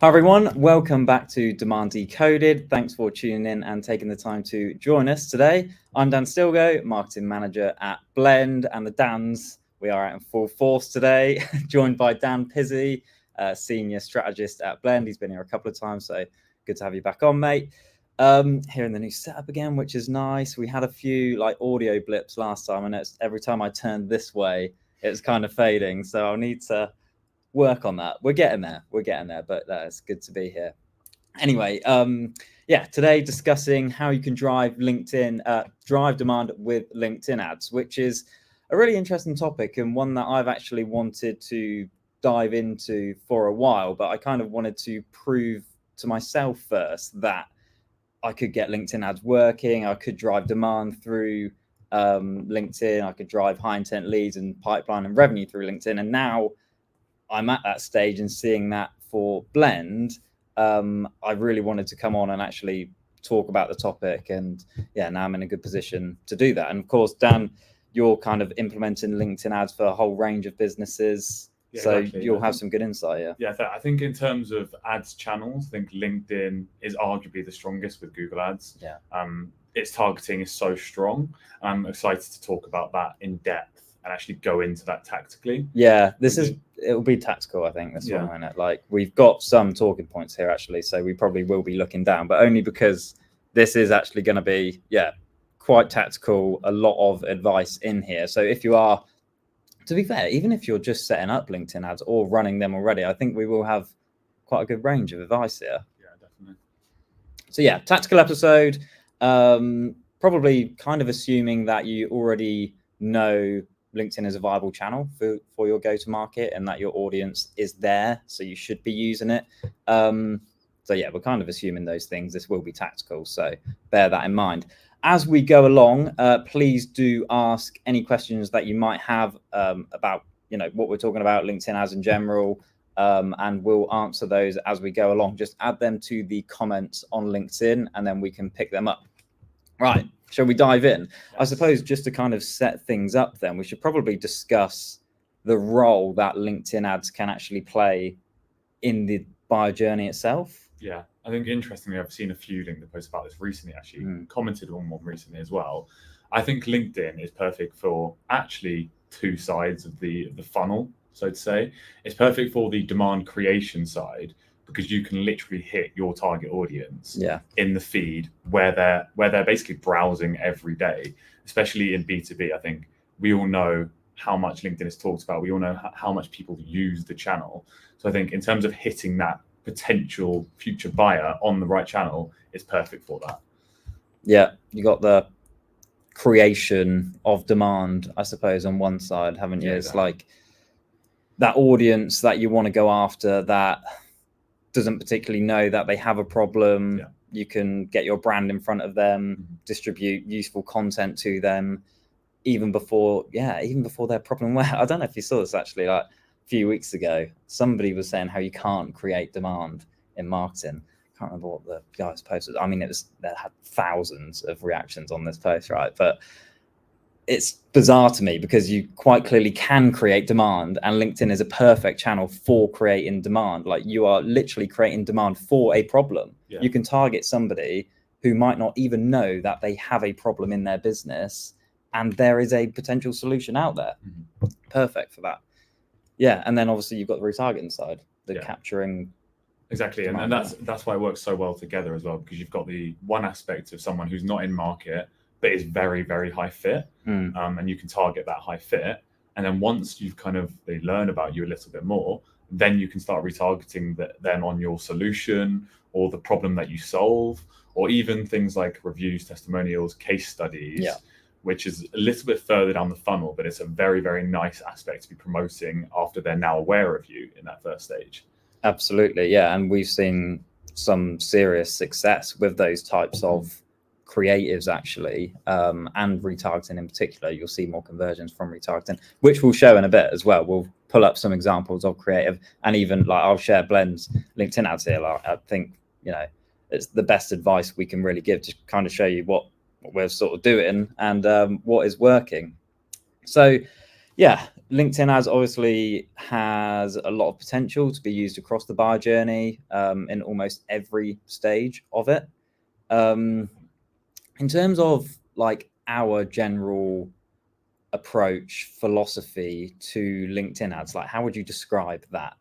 Hi everyone, welcome back to Demand Decoded. Thanks for tuning in and taking the time to join us today. I'm Dan Stilgo, Marketing Manager at Blend, and the Dans, we are out in full force today, joined by Dan Pizzi, Senior Strategist at Blend. He's been here a couple of times, so good to have you back on, mate. Here in the new setup again, which is nice. We had a few audio blips last time, and every time I turned this way, it's kind of fading, so I'll need to work on that. We're getting there, but it's good to be here. Anyway, today discussing how you can drive demand with LinkedIn ads, which is a really interesting topic and one that I've actually wanted to dive into for a while, but I kind of wanted to prove to myself first that I could get LinkedIn ads working. I could drive demand through LinkedIn. I could drive high intent leads and pipeline and revenue through LinkedIn. And now I'm at that stage and seeing that for Blend, I really wanted to come on and actually talk about the topic. And now I'm in a good position to do that. And of course, Dan, you're kind of implementing LinkedIn ads for a whole range of businesses. Yeah, so exactly. You'll have some good insight here. Yeah, I think in terms of ads channels, I think LinkedIn is arguably the strongest with Google Ads. Yeah. Its targeting is so strong. I'm excited to talk about that in depth and actually go into that tactically. Yeah, it'll be tactical, I think, this one, isn't it? Like, we've got some talking points here, actually, so we probably will be looking down, but only because this is actually going to be, quite tactical, a lot of advice in here. So if you are, to be fair, even if you're just setting up LinkedIn ads or running them already, I think we will have quite a good range of advice here. Yeah, definitely. So tactical episode, probably kind of assuming that you already know LinkedIn is a viable channel for your go-to-market and that your audience is there, so you should be using it. We're kind of assuming those things. This will be tactical, so bear that in mind. As we go along, please do ask any questions that you might have about what we're talking about, LinkedIn ads in general, and we'll answer those as we go along. Just add them to the comments on LinkedIn and then we can pick them up. Right, shall we dive in? Yes. I suppose just to kind of set things up then, we should probably discuss the role that LinkedIn ads can actually play in the buyer journey itself. Yeah, I think interestingly, I've seen a few LinkedIn posts about this recently, actually, commented on one recently as well. I think LinkedIn is perfect for actually two sides of the funnel, so to say. It's perfect for the demand creation side, because you can literally hit your target audience in the feed where they're basically browsing every day, especially in B2B. I think we all know how much LinkedIn is talked about. We all know how much people use the channel. So I think in terms of hitting that potential future buyer on the right channel, it's perfect for that. Yeah, you got the creation of demand, I suppose, on one side, haven't you? It's like that audience that you want to go after that doesn't particularly know that they have a problem. You can get your brand in front of them, distribute useful content to them even before their problem. Well, I don't know if you saw this actually, like a few weeks ago, somebody was saying how you can't create demand in marketing. I can't remember what the guys posted. I mean, they had thousands of reactions on this post, right? But it's bizarre to me because you quite clearly can create demand, and LinkedIn is a perfect channel for creating demand. Like, you are literally creating demand for a problem. You can target somebody who might not even know that they have a problem in their business, and there is a potential solution out there. Perfect for that. And then obviously you've got the retargeting side, the capturing. Exactly, and that's why it works so well together as well, because you've got the one aspect of someone who's not in market but is very, very high fit, and you can target that high fit. And then once you've they learn about you a little bit more, then you can start retargeting them on your solution or the problem that you solve, or even things like reviews, testimonials, case studies, which is a little bit further down the funnel, but it's a very, very nice aspect to be promoting after they're now aware of you in that first stage. Absolutely, and we've seen some serious success with those types of creatives actually, and retargeting in particular. You'll see more conversions from retargeting, which we'll show in a bit as well. We'll pull up some examples of creative, and even I'll share Blend's LinkedIn ads here. I think it's the best advice we can really give to kind of show you what we're sort of doing and what is working. So Yeah, LinkedIn ads obviously has a lot of potential to be used across the buyer journey in almost every stage of it. In terms of like our general approach philosophy to LinkedIn ads, like how would you describe that?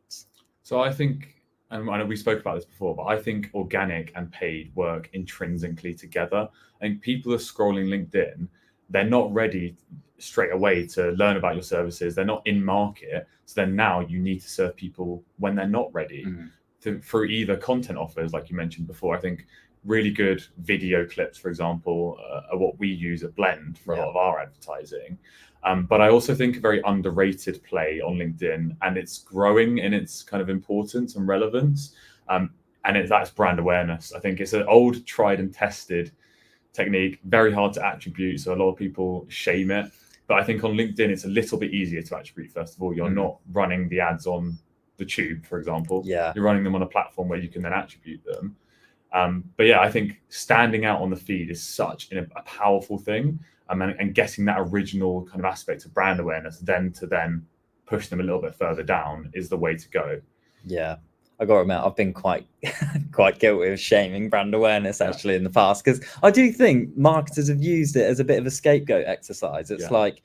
So I think, and I know we spoke about this before, but I think organic and paid work intrinsically together. And people are scrolling LinkedIn, they're not ready straight away to learn about your services. They're not in market. So then now you need to serve people when they're not ready through either content offers, like you mentioned before. I think really good video clips, for example, are what we use at Blend for a lot of our advertising. But I also think a very underrated play on LinkedIn, and it's growing in its kind of importance and relevance. That's brand awareness. I think it's an old, tried and tested technique, very hard to attribute. So a lot of people shame it. But I think on LinkedIn, it's a little bit easier to attribute. First of all, you're not running the ads on the tube, for example. Yeah. You're running them on a platform where you can then attribute them. But yeah, I think standing out on the feed is such a powerful thing. And getting that original kind of aspect of brand awareness, then push them a little bit further down is the way to go. Yeah, I got to admit, I've been quite guilty of shaming brand awareness actually in the past, because I do think marketers have used it as a bit of a scapegoat exercise. It's like,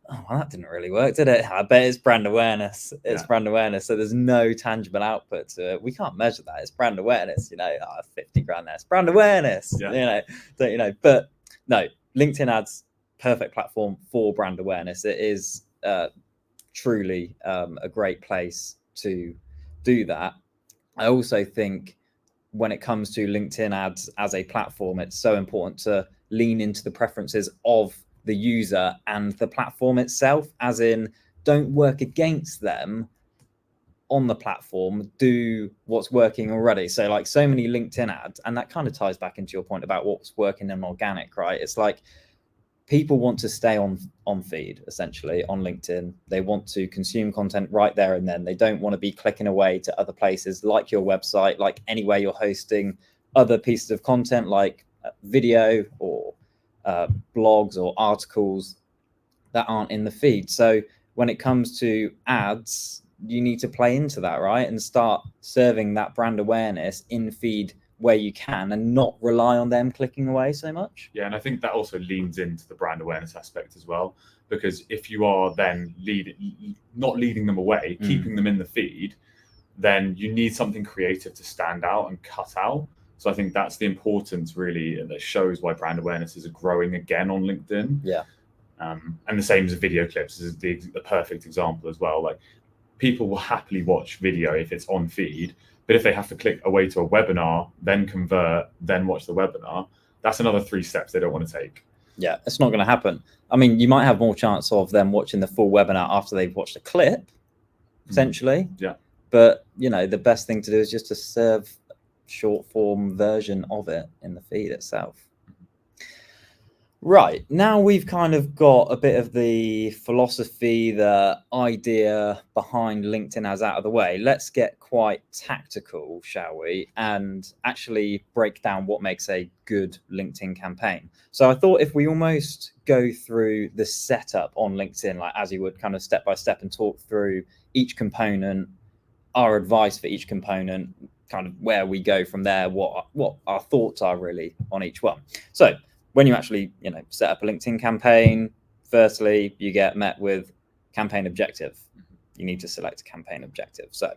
oh, well, that didn't really work, did it? I bet it's brand awareness. It's brand awareness. So there's no tangible output to it. We can't measure that. It's brand awareness. 50 grand there. It's brand awareness. But no, LinkedIn ads, perfect platform for brand awareness. It is truly a great place to do that. I also think when it comes to LinkedIn ads as a platform, it's so important to lean into the preferences of the user and the platform itself, as in don't work against them on the platform, do what's working already. So like so many LinkedIn ads, and that kind of ties back into your point about what's working in organic, right? It's like people want to stay on feed, essentially, on LinkedIn. They want to consume content right there and then. They don't want to be clicking away to other places like your website, like anywhere you're hosting other pieces of content like video or blogs or articles that aren't in the feed. So when it comes to ads, you need to play into that, right? And start serving that brand awareness in feed where you can, and not rely on them clicking away so much. Yeah, and I think that also leans into the brand awareness aspect as well, because if you are then not leading them away, keeping them in the feed, then you need something creative to stand out and cut out. So I think that's the importance, really, that shows why brand awareness is growing again on LinkedIn. Yeah. And the same as video clips is the perfect example as well. Like, people will happily watch video if it's on feed, but if they have to click away to a webinar, then convert, then watch the webinar, that's another 3 steps they don't want to take. Yeah, it's not going to happen. I mean, you might have more chance of them watching the full webinar after they've watched a clip, potentially. Yeah. But, the best thing to do is just to serve short form version of it in the feed itself. Right, now we've kind of got a bit of the philosophy, the idea behind LinkedIn ads out of the way. Let's get quite tactical, shall we? And actually break down what makes a good LinkedIn campaign. So I thought if we almost go through the setup on LinkedIn, like as you would, kind of step by step, and talk through each component, our advice for each component, kind of where we go from there, what our thoughts are really on each one. So when you actually, set up a LinkedIn campaign, firstly, you get met with campaign objective. You need to select a campaign objective. So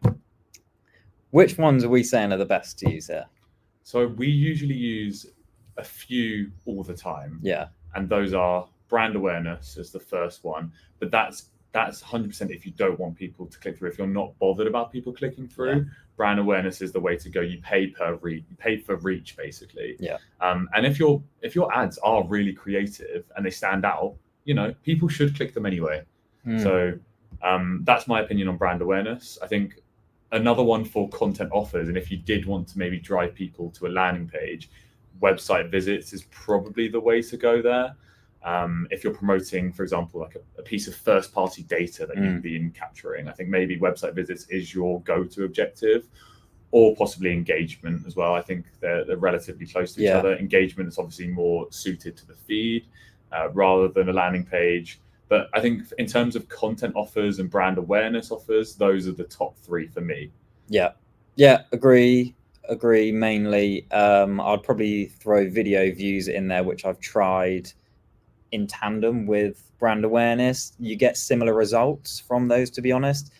which ones are we saying are the best to use here? So we usually use a few all the time. Yeah. And those are brand awareness as the first one. But that's 100% if you don't want people to click through. If you're not bothered about people clicking through, brand awareness is the way to go. You pay per reach, you pay for reach, basically. Yeah. And if your ads are really creative and they stand out, people should click them anyway. So that's my opinion on brand awareness. I think another one for content offers, and if you did want to maybe drive people to a landing page, website visits is probably the way to go there. If you're promoting, for example, like a piece of first-party data that you've been capturing, I think maybe website visits is your go-to objective, or possibly engagement as well. I think they're relatively close to each other. Engagement is obviously more suited to the feed rather than a landing page. But I think in terms of content offers and brand awareness offers, those are the top 3 for me. Yeah, agree mainly. I'd probably throw video views in there, which I've tried in tandem with brand awareness. You get similar results from those, to be honest.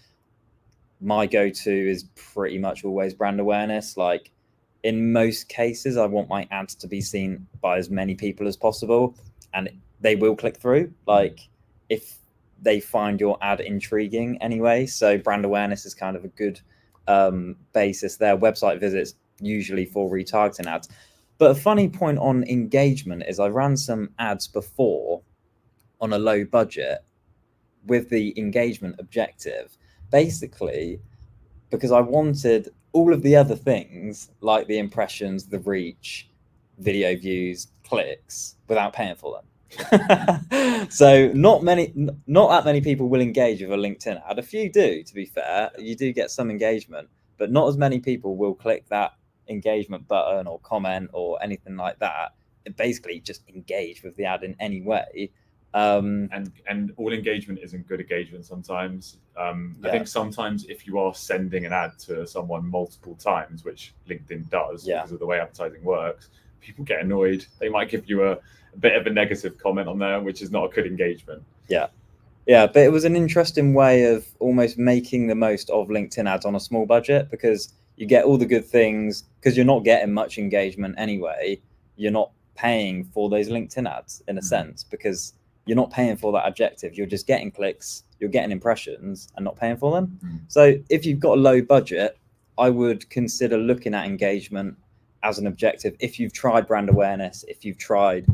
My go-to is pretty much always brand awareness. Like, in most cases, I want my ads to be seen by as many people as possible, and they will click through, like, if they find your ad intriguing anyway. So brand awareness is kind of a good basis there. Website visits usually for retargeting ads. But a funny point on engagement is I ran some ads before on a low budget with the engagement objective, basically because I wanted all of the other things like the impressions, the reach, video views, clicks without paying for them. So not that many people will engage with a LinkedIn ad. A few do, to be fair. You do get some engagement, but not as many people will click that engagement button or comment or anything like that. It basically just engage with the ad in any way. And all engagement isn't good engagement sometimes. I think sometimes if you are sending an ad to someone multiple times, which LinkedIn does because of the way advertising works, people get annoyed. They might give you a bit of a negative comment on there, which is not a good engagement. Yeah, but it was an interesting way of almost making the most of LinkedIn ads on a small budget, because you get all the good things because you're not getting much engagement anyway. You're not paying for those LinkedIn ads in a sense, because you're not paying for that objective. You're just getting clicks, you're getting impressions and not paying for them. So if you've got a low budget, I would consider looking at engagement as an objective. If you've tried brand awareness, if you've tried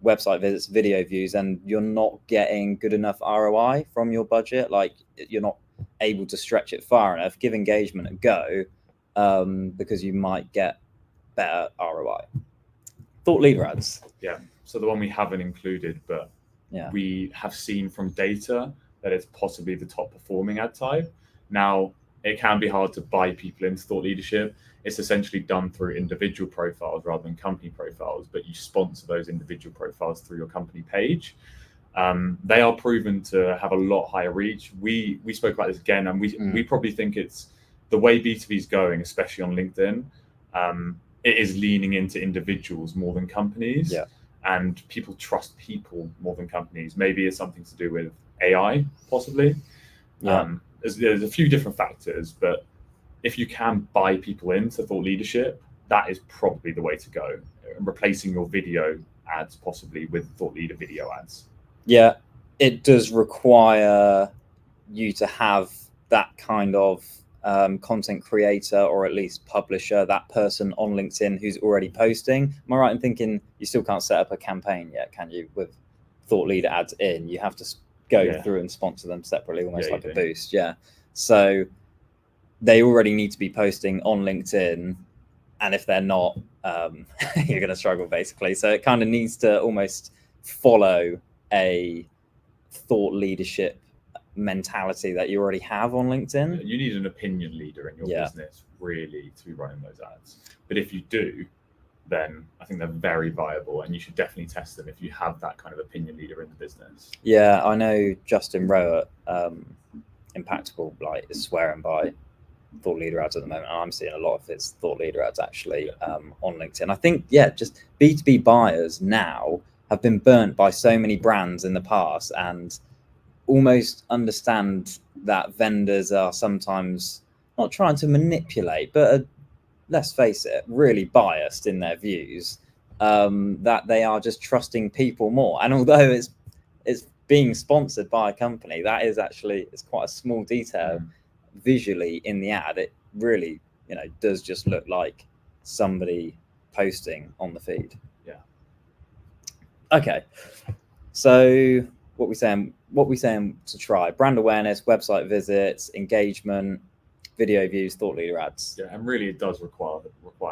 website visits, video views, and you're not getting good enough ROI from your budget, like you're not able to stretch it far enough, give engagement a go, because you might get better ROI. Thought leader ads. Yeah, so the one we haven't included, but we have seen from data that it's possibly the top performing ad type. Now, it can be hard to buy people into thought leadership. It's essentially done through individual profiles rather than company profiles, but you sponsor those individual profiles through your company page. They are proven to have a lot higher reach. We spoke about this again, and we probably think it's the way B2B is going, especially on LinkedIn. It is leaning into individuals more than companies. And people trust people more than companies. Maybe it's something to do with AI, possibly. There's a few different factors, but if you can buy people into thought leadership, that is probably the way to go. Replacing your video ads possibly with thought leader video ads. Yeah, it does require you to have that kind of content creator, or at least publisher, that person on LinkedIn who's already posting. Am I right in thinking you still can't set up a campaign yet, can you, with thought leader ads in? You have to go through and sponsor them separately, almost like a boost. So they already need to be posting on LinkedIn, and if they're not, you're going to struggle, basically. So it kind of needs to almost follow a thought leadership mentality that you already have on LinkedIn. You need an opinion leader in your business really to be running those ads. But if you do, then I think they're very viable, and you should definitely test them if you have that kind of opinion leader in the business. Yeah, I know Justin Rowe at Impactable is swearing by thought leader ads at the moment, and I'm seeing a lot of his thought leader ads actually on LinkedIn. I think just B2B buyers now have been burnt by so many brands in the past, and almost understand that vendors are sometimes not trying to manipulate, but let's face it, really biased in their views, that they are just trusting people more. And although it's being sponsored by a company, that is actually, it's quite a small detail visually in the ad. It really, does just look like somebody posting on the feed. Okay, so what we saying to try: brand awareness, website visits, engagement, video views, thought leader ads. And really it does require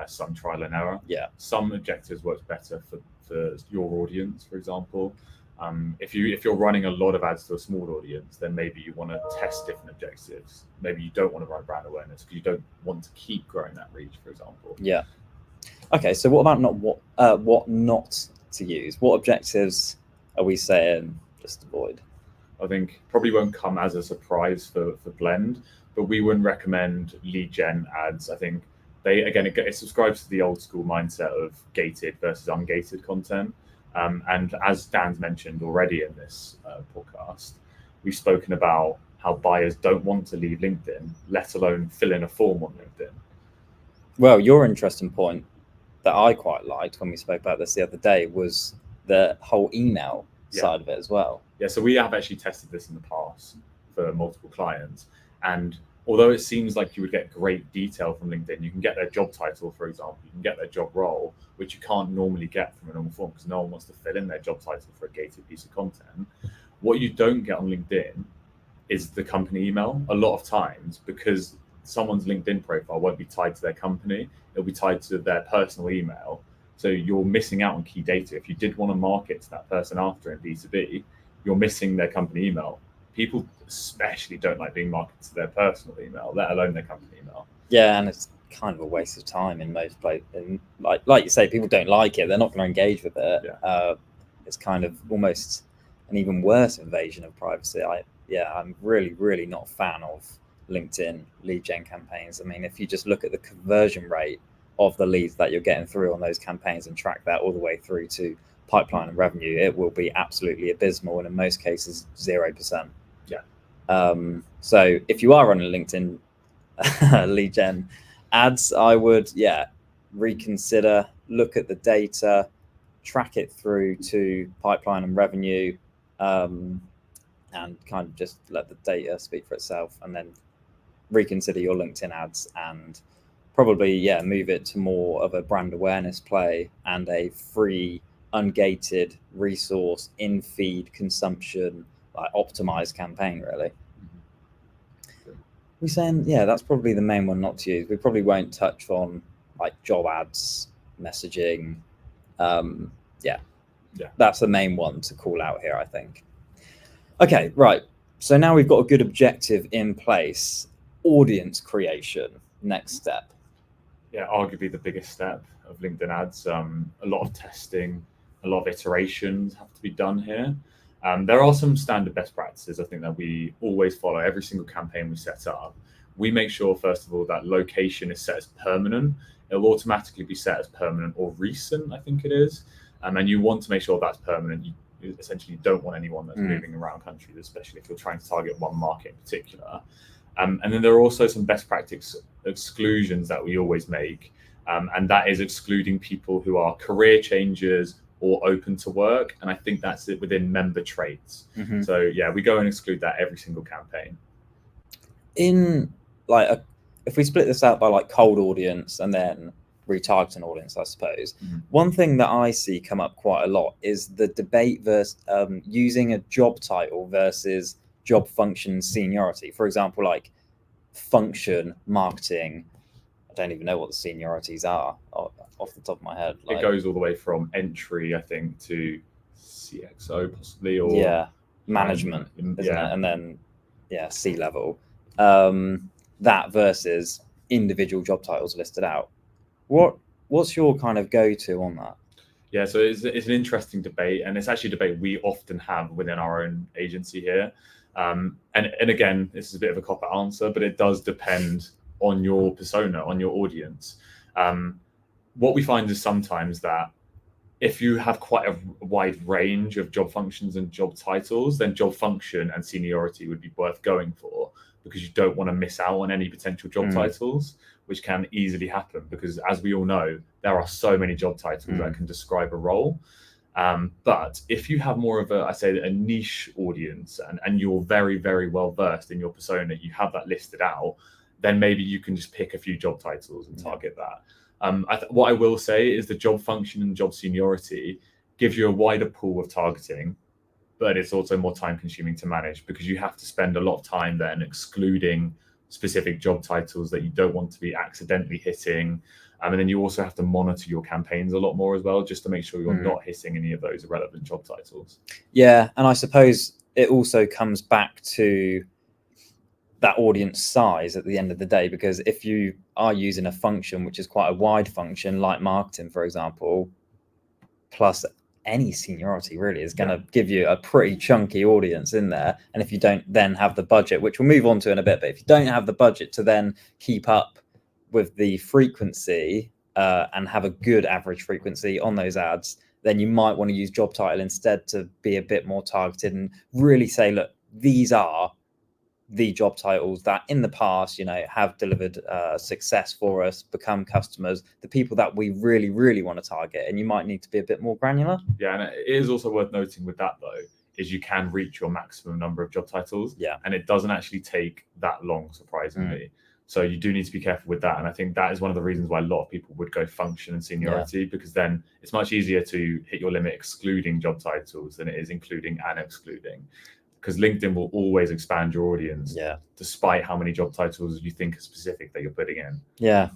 some trial and error. Some objectives work better for your audience, for example. If you're running a lot of ads to a small audience, then maybe you want to test different objectives. Maybe you don't want to run brand awareness because you don't want to keep growing that reach, for example. Okay, so what about what not to use? What objectives are we saying just avoid? I think probably won't come as a surprise for Blend, but we wouldn't recommend lead gen ads. I think it subscribes to the old school mindset of gated versus ungated content. And as Dan's mentioned already in this podcast, we've spoken about how buyers don't want to leave LinkedIn, let alone fill in a form on LinkedIn. Well, your interesting point that I quite liked when we spoke about this the other day was the whole email side of it as well. Yeah, so we have actually tested this in the past for multiple clients. And although it seems like you would get great detail from LinkedIn, you can get their job title, for example, you can get their job role, which you can't normally get from a normal form because no one wants to fill in their job title for a gated piece of content. What you don't get on LinkedIn is the company email a lot of times, because someone's LinkedIn profile won't be tied to their company. It'll be tied to their personal email. So you're missing out on key data. If you did want to market to that person after in B2B, you're missing their company email. People especially don't like being marketed to their personal email, let alone their company email. Yeah, and it's kind of a waste of time in most places. And like you say, people don't like it. They're not going to engage with it. Yeah. It's kind of almost an even worse invasion of privacy. I'm really not a fan of LinkedIn lead gen campaigns. I mean, if you just look at the conversion rate of the leads that you're getting through on those campaigns and track that all the way through to pipeline and revenue, it will be absolutely abysmal, and in most cases 0%. So if you are running LinkedIn lead gen ads, I would reconsider, look at the data, track it through to pipeline and revenue, and kind of just let the data speak for itself, and then reconsider your LinkedIn ads and probably move it to more of a brand awareness play and a free ungated resource in feed consumption, like optimized campaign really. We're saying that's probably the main one not to use. We probably won't touch on like job ads, messaging. That's the main one to call out here, I think. Okay, right, so now we've got a good objective in place. Audience creation, next step. Arguably the biggest step of LinkedIn ads. A lot of testing, a lot of iterations have to be done here. There are some standard best practices, I think, that we always follow every single campaign we set up. We make sure, first of all, that location is set as permanent. It'll automatically be set as permanent or recent, I think it is. And you want to make sure that's permanent. You essentially don't want anyone that's moving around countries, especially if you're trying to target one market in particular. And then there are also some best practice exclusions that we always make. And that is excluding people who are career changers or open to work. And I think that's it within member traits. So we go and exclude that every single campaign. In if we split this out by like cold audience and then retargeting audience, I suppose, one thing that I see come up quite a lot is the debate versus using a job title versus job function seniority. For example, like function marketing, I don't even know what the seniorities are off the top of my head. It goes all the way from entry, I think, to CXO possibly, or management, isn't it? And then C-level. That versus individual job titles listed out. What's your kind of go-to on that? Yeah, so it's an interesting debate, and it's actually a debate we often have within our own agency here. And again, this is a bit of a cop-out answer, but it does depend on your persona, on your audience. What we find is sometimes that if you have quite a wide range of job functions and job titles, then job function and seniority would be worth going for, because you don't want to miss out on any potential job titles, which can easily happen because, as we all know, there are so many job titles that can describe a role. But if you have more of a niche audience and you're very, very well versed in your persona, you have that listed out, then maybe you can just pick a few job titles and target that. What I will say is the job function and job seniority gives you a wider pool of targeting, but it's also more time consuming to manage because you have to spend a lot of time then excluding specific job titles that you don't want to be accidentally hitting. And then you also have to monitor your campaigns a lot more as well, just to make sure you're not hitting any of those irrelevant job titles. Yeah, and I suppose it also comes back to that audience size at the end of the day, because if you are using a function which is quite a wide function, like marketing, for example, plus any seniority really is going to give you a pretty chunky audience in there. And if you don't then have the budget, which we'll move on to in a bit, but if you don't have the budget to then keep up with the frequency and have a good average frequency on those ads, then you might want to use job title instead to be a bit more targeted and really say, look, these are the job titles that in the past, have delivered success for us, become customers, the people that we really, really want to target. And you might need to be a bit more granular. Yeah, and it is also worth noting with that, though, is you can reach your maximum number of job titles. Yeah. And it doesn't actually take that long, surprisingly. So you do need to be careful with that. And I think that is one of the reasons why a lot of people would go function and seniority, because then it's much easier to hit your limit excluding job titles than it is including and excluding. Because LinkedIn will always expand your audience, despite how many job titles you think are specific that you're putting in. Yeah,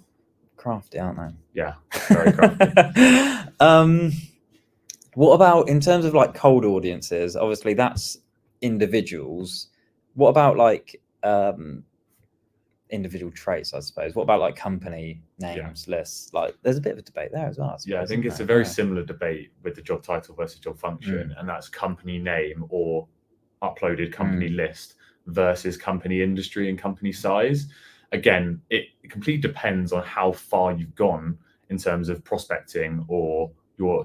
crafty, aren't they? Yeah, very crafty. What about in terms of like cold audiences? Obviously, that's individuals. What about like individual traits, I suppose? What about like company names, lists? Like, there's a bit of a debate there as well. I think it's a very similar debate with the job title versus job function, and that's company name or uploaded company list versus company industry and company size. Again, it completely depends on how far you've gone in terms of prospecting, or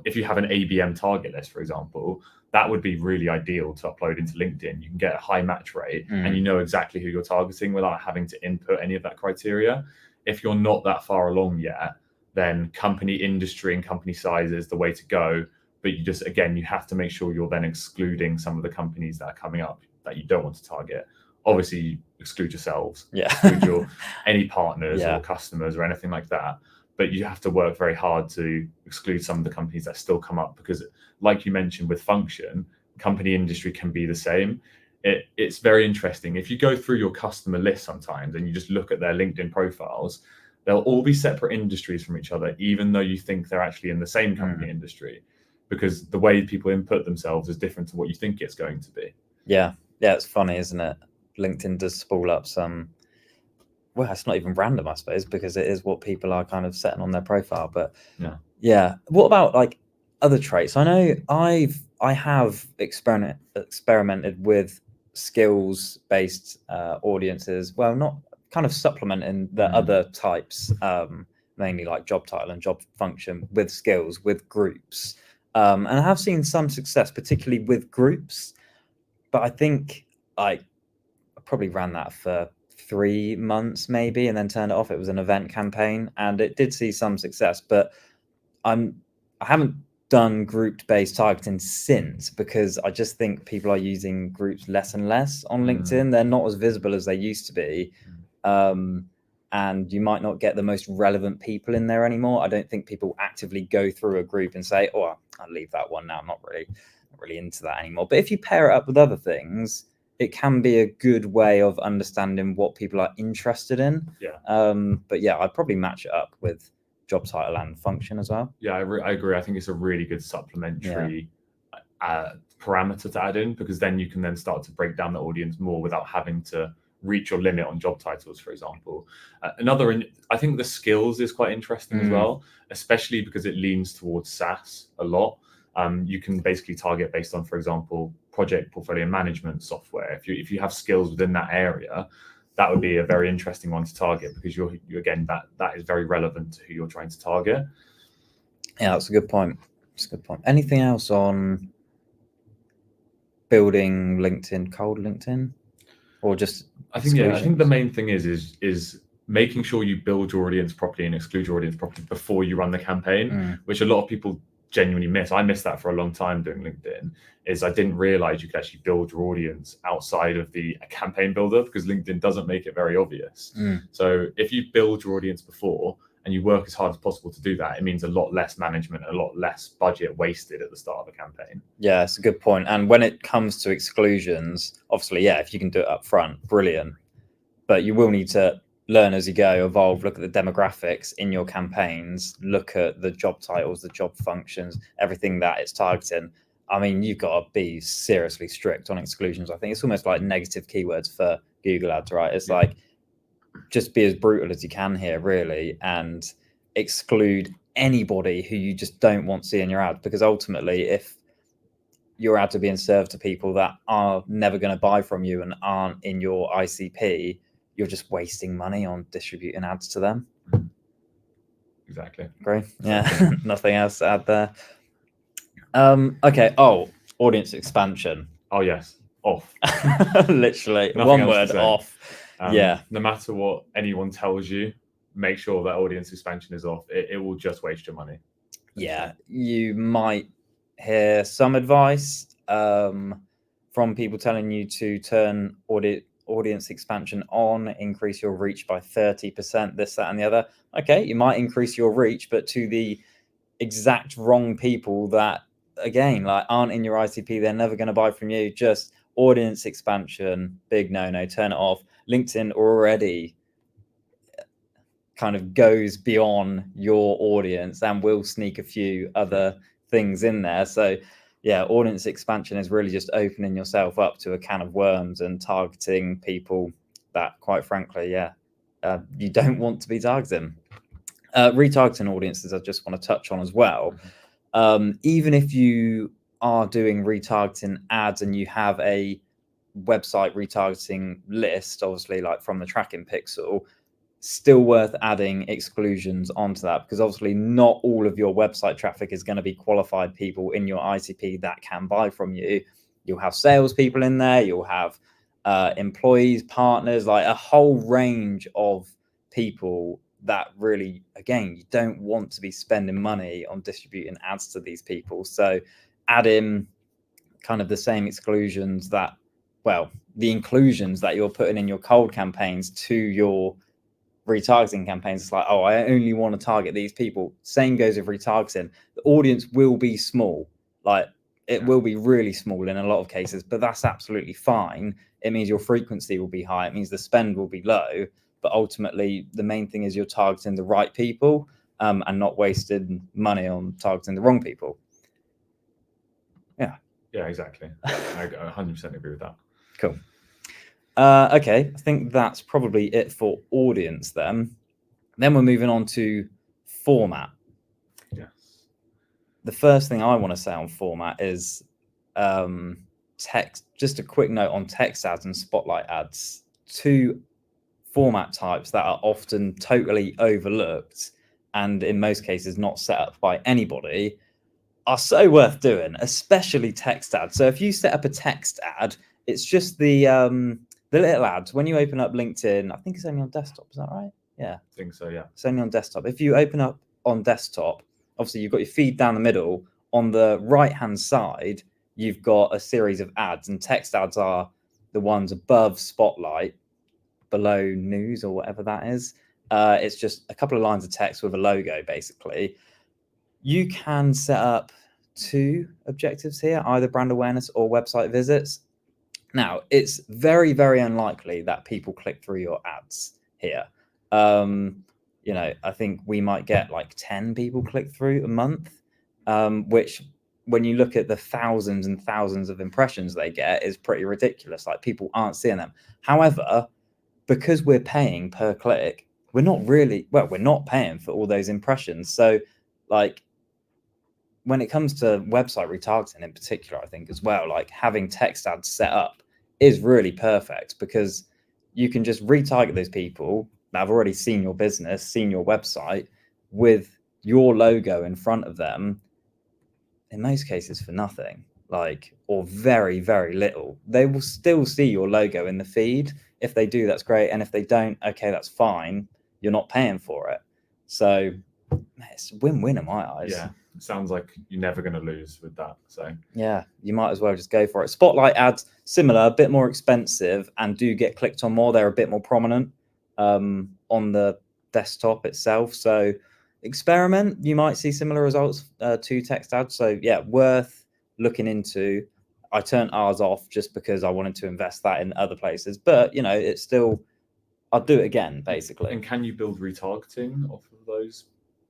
if you have an ABM target list, for example, that would be really ideal to upload into LinkedIn. You can get a high match rate and you know exactly who you're targeting without having to input any of that criteria. If you're not that far along yet, then company industry and company size is the way to go. But you have to make sure you're then excluding some of the companies that are coming up that you don't want to target. Obviously, exclude yourselves, exclude any partners or customers or anything like that. But you have to work very hard to exclude some of the companies that still come up, because like you mentioned with function, company industry can be the same. It's very interesting. If you go through your customer list sometimes and you just look at their LinkedIn profiles, they'll all be separate industries from each other, even though you think they're actually in the same company industry, because the way people input themselves is different to what you think it's going to be. Yeah, it's funny, isn't it? LinkedIn does spool up some. Well, it's not even random, I suppose, because it is what people are kind of setting on their profile. But what about like other traits? I know I have experimented with skills-based audiences. Well, not kind of supplementing the other types, mainly like job title and job function, with skills, with groups. And I have seen some success, particularly with groups. But I think I probably ran that for 3 months maybe, and then turned it off. It was an event campaign and it did see some success, but I haven't done group-based targeting since, because I just think people are using groups less and less on LinkedIn. They're not as visible as they used to be. And you might not get the most relevant people in there anymore. I don't think people actively go through a group and say, oh, I'll leave that one now. I'm not really into that anymore. But if you pair it up with other things, it can be a good way of understanding what people are interested in. But I'd probably match it up with job title and function as well. I agree. I think it's a really good supplementary parameter to add in, because then you can then start to break down the audience more without having to reach your limit on job titles, for example. I think the skills is quite interesting as well, especially because it leans towards SaaS a lot. You can basically target based on, for example, project portfolio management software. If you have skills within that area, that would be a very interesting one to target, because you again, that is very relevant to who you're trying to target. Yeah, that's a good point. Anything else on building LinkedIn, cold LinkedIn, or just? I think the main thing is making sure you build your audience properly and exclude your audience properly before you run the campaign, which a lot of people genuinely miss. I missed that for a long time doing LinkedIn. I didn't realize you could actually build your audience outside of the campaign builder, because LinkedIn doesn't make it very obvious. So if you build your audience before and you work as hard as possible to do that, it means a lot less management, a lot less budget wasted at the start of a campaign. Yeah, it's a good point. And when it comes to exclusions, obviously, if you can do it up front, brilliant. But you will need to learn as you go, evolve, look at the demographics in your campaigns, look at the job titles, the job functions, everything that it's targeting. I mean, you've got to be seriously strict on exclusions. I think it's almost like negative keywords for Google ads, right? It's like, just be as brutal as you can here, really, and exclude anybody who you just don't want seeing your ad, because ultimately if your ads are being served to people that are never going to buy from you and aren't in your ICP, you're just wasting money on distributing ads to them. Exactly. Great. Yeah. Nothing else to add there. Okay. Oh, audience expansion. Oh yes, off. Literally Nothing one else word, to say. off. Yeah. No matter what anyone tells you, make sure that audience expansion is off. It will just waste your money. Yeah. You might hear some advice from people telling you to turn audience expansion on, increase your reach by 30%, this, that, and the other. Okay, you might increase your reach, but to the exact wrong people that, again, like aren't in your ICP, they're never going to buy from you. Just audience expansion, big no, turn it off. LinkedIn already kind of goes beyond your audience and will sneak a few other things in there. So yeah, audience expansion is really just opening yourself up to a can of worms and targeting people that, quite frankly, you don't want to be targeting. Retargeting audiences, I just want to touch on as well. Even if you are doing retargeting ads and you have a website retargeting list, obviously like from the tracking pixel, still worth adding exclusions onto that, because obviously not all of your website traffic is going to be qualified people in your ICP that can buy from you. You'll have salespeople in there, you'll have employees, partners, like a whole range of people that really, again, you don't want to be spending money on distributing ads to these people. So add in kind of the same exclusions that, well, the inclusions that you're putting in your cold campaigns to your retargeting campaigns. It's like, oh, I only want to target these people. Same goes with retargeting. The audience will be small, like it will be really small in a lot of cases, but that's absolutely fine. It means your frequency will be high. It means the spend will be low, but ultimately the main thing is you're targeting the right people and not wasting money on targeting the wrong people. Yeah, exactly. I 100% agree with that. Cool. Okay, I think that's probably it for audience then. Then we're moving on to format. Yes. The first thing I want to say on format is text. Just a quick note on text ads and spotlight ads. Two format types that are often totally overlooked and in most cases not set up by anybody, are so worth doing, especially text ads. So if you set up a text ad, it's just the little ads. When you open up LinkedIn, I think it's only on desktop, is that right? Yeah. I think so, yeah. It's only on desktop. If you open up on desktop, obviously you've got your feed down the middle. On the right-hand side, you've got a series of ads, and text ads are the ones above Spotlight, below News or whatever that is. It's just a couple of lines of text with a logo, basically. You can set up two objectives here, either brand awareness or website visits. Now, it's very, very unlikely that people click through your ads here. I think we might get like 10 people click through a month, which when you look at the thousands and thousands of impressions they get is pretty ridiculous. Like people aren't seeing them. However, because we're paying per click, we're not paying for all those impressions. So like when it comes to website retargeting in particular, I think as well, like having text ads set up is really perfect, because you can just retarget those people that have already seen your business, seen your website, with your logo in front of them, in most cases for nothing, or very, very little. They will still see your logo in the feed. If they do, that's great. And if they don't, okay, that's fine. You're not paying for it. So it's a win-win in my eyes. Yeah, it sounds like you're never going to lose with that. So yeah, you might as well just go for it. Spotlight ads, similar, a bit more expensive, and do get clicked on more. They're a bit more prominent on the desktop itself. So experiment, you might see similar results to text ads. So yeah, worth looking into. I turned ours off just because I wanted to invest that in other places, but it's still, I'll do it again, basically. And can you build retargeting off of those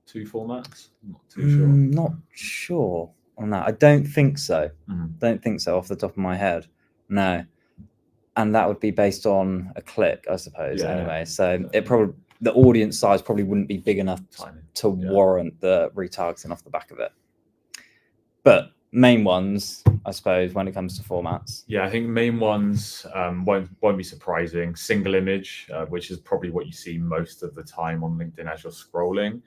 two formats? I'm not too sure. Not sure on that. I don't think so. Don't think so off the top of my head. No. And that would be based on a click, I suppose. Yeah, anyway, so it the audience size probably wouldn't be big enough to warrant the retargeting off the back of it. But main ones, I suppose, when it comes to formats. Yeah, I think main ones won't be surprising. Single image, which is probably what you see most of the time on LinkedIn as you're scrolling.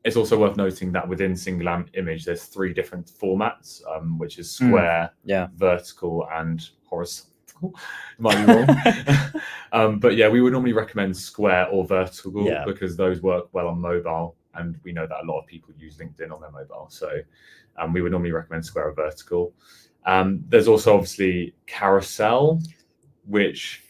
It's also worth noting that within single image, there's 3 different formats, which is square, vertical, and horizontal. Might be wrong. But yeah, we would normally recommend square or vertical because those work well on mobile. And we know that a lot of people use LinkedIn on their mobile. So we would normally recommend square or vertical. There's also obviously carousel, which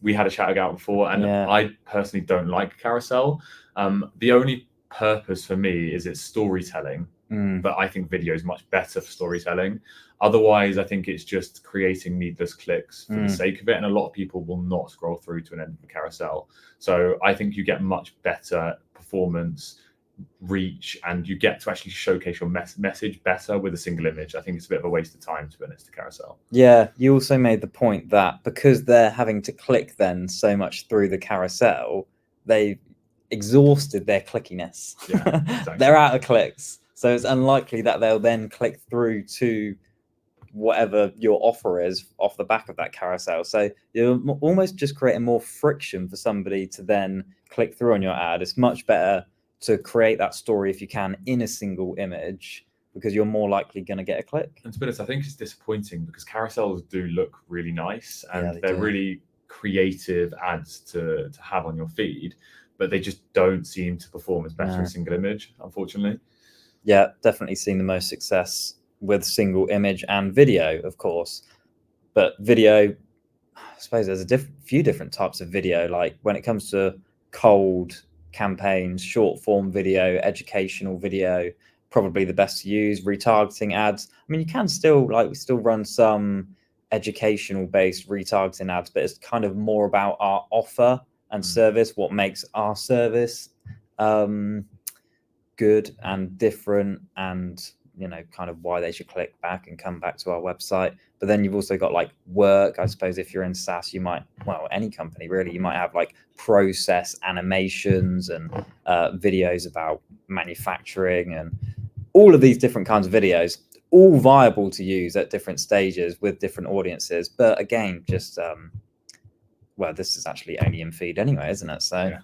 we had a chat about before. And I personally don't like carousel. The only purpose for me is it's storytelling, but I think video is much better for storytelling. Otherwise, I think it's just creating needless clicks for the sake of it, and a lot of people will not scroll through to an end of the carousel. So I think you get much better performance, reach, and you get to actually showcase your message better with a single image. I think it's a bit of a waste of time, to be honest, the carousel. Yeah, you also made the point that because they're having to click then so much through the carousel, they've exhausted their clickiness. Yeah, exactly. They're out of clicks, so it's unlikely that they'll then click through to whatever your offer is off the back of that carousel. So you're almost just creating more friction for somebody to then click through on your ad. It's much better to create that story if you can in a single image, because you're more likely going to get a click. And to be honest, I think it's disappointing because carousels do look really nice and they're really creative ads to have on your feed, but they just don't seem to perform as better as single image, unfortunately. Yeah, definitely seen the most success with single image and video, of course. But video, I suppose there's a few different types of video. Like when it comes to cold campaigns, short form video, educational video, probably the best to use. Retargeting ads, I mean, you can still, like, we still run some educational based retargeting ads, but it's kind of more about our offer and service, what makes our service good and different, and you know, kind of why they should click back and come back to our website. But then you've also got like work. I suppose if you're in SaaS, you might, well, any company really, you might have like process animations and videos about manufacturing and all of these different kinds of videos, all viable to use at different stages with different audiences. But again, just, well, this is actually only in feed anyway, isn't it? So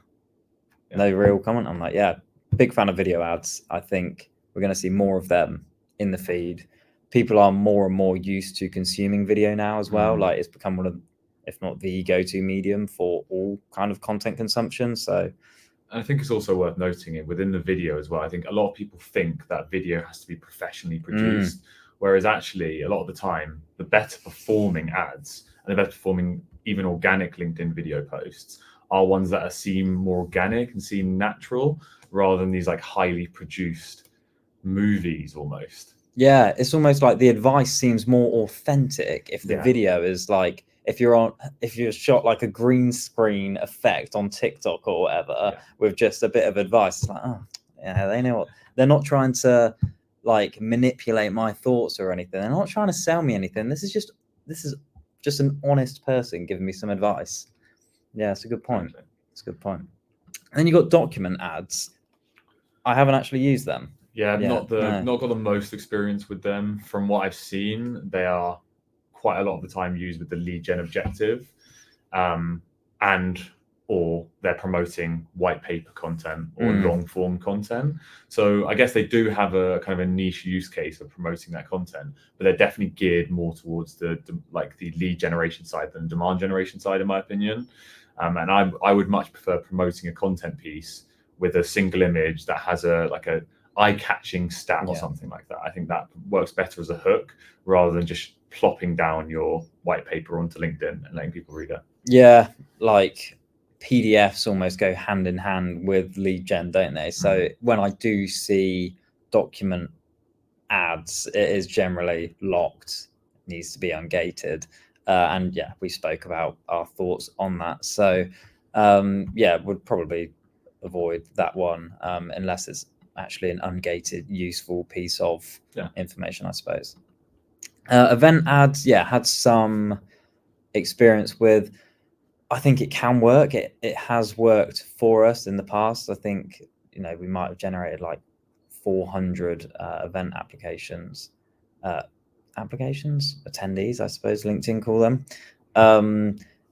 no real comment on that. Yeah, big fan of video ads. I think we're going to see more of them in the feed. People are more and more used to consuming video now as well. Like it's become one of, if not the go-to medium for all kind of content consumption. So I think it's also worth noting it within the video as well. I think a lot of people think that video has to be professionally produced, whereas actually a lot of the time, the better performing ads and the better performing even organic LinkedIn video posts are ones that seem more organic and seem natural rather than these like highly produced movies almost. Yeah, it's almost like the advice seems more authentic if the video is like, if you're shot like a green screen effect on TikTok or whatever with just a bit of advice. It's like, oh yeah, they know what, they're not trying to like manipulate my thoughts or anything. They're not trying to sell me anything. This is just an honest person giving me some advice. Yeah, it's a good point. It's a good point. And then you got document ads. I haven't actually used them. Not got the most experience with them. From what I've seen, they are quite a lot of the time used with the lead gen objective, or they're promoting white paper content or long form content. So I guess they do have a kind of a niche use case of promoting that content, but they're definitely geared more towards the lead generation side than demand generation side, in my opinion. And I would much prefer promoting a content piece with a single image that has a eye-catching stat or something like that. I think that works better as a hook rather than just plopping down your white paper onto LinkedIn and letting people read it. Yeah, like PDFs almost go hand in hand with lead gen, don't they? So when I do see document ads, it is generally locked, needs to be ungated. And yeah, we spoke about our thoughts on that. So would probably avoid that one unless it's actually an ungated, useful piece of information, I suppose. Event ads, had some experience with. I think it can work. It has worked for us in the past. I think, we might have generated like 400 event attendees, I suppose LinkedIn call them.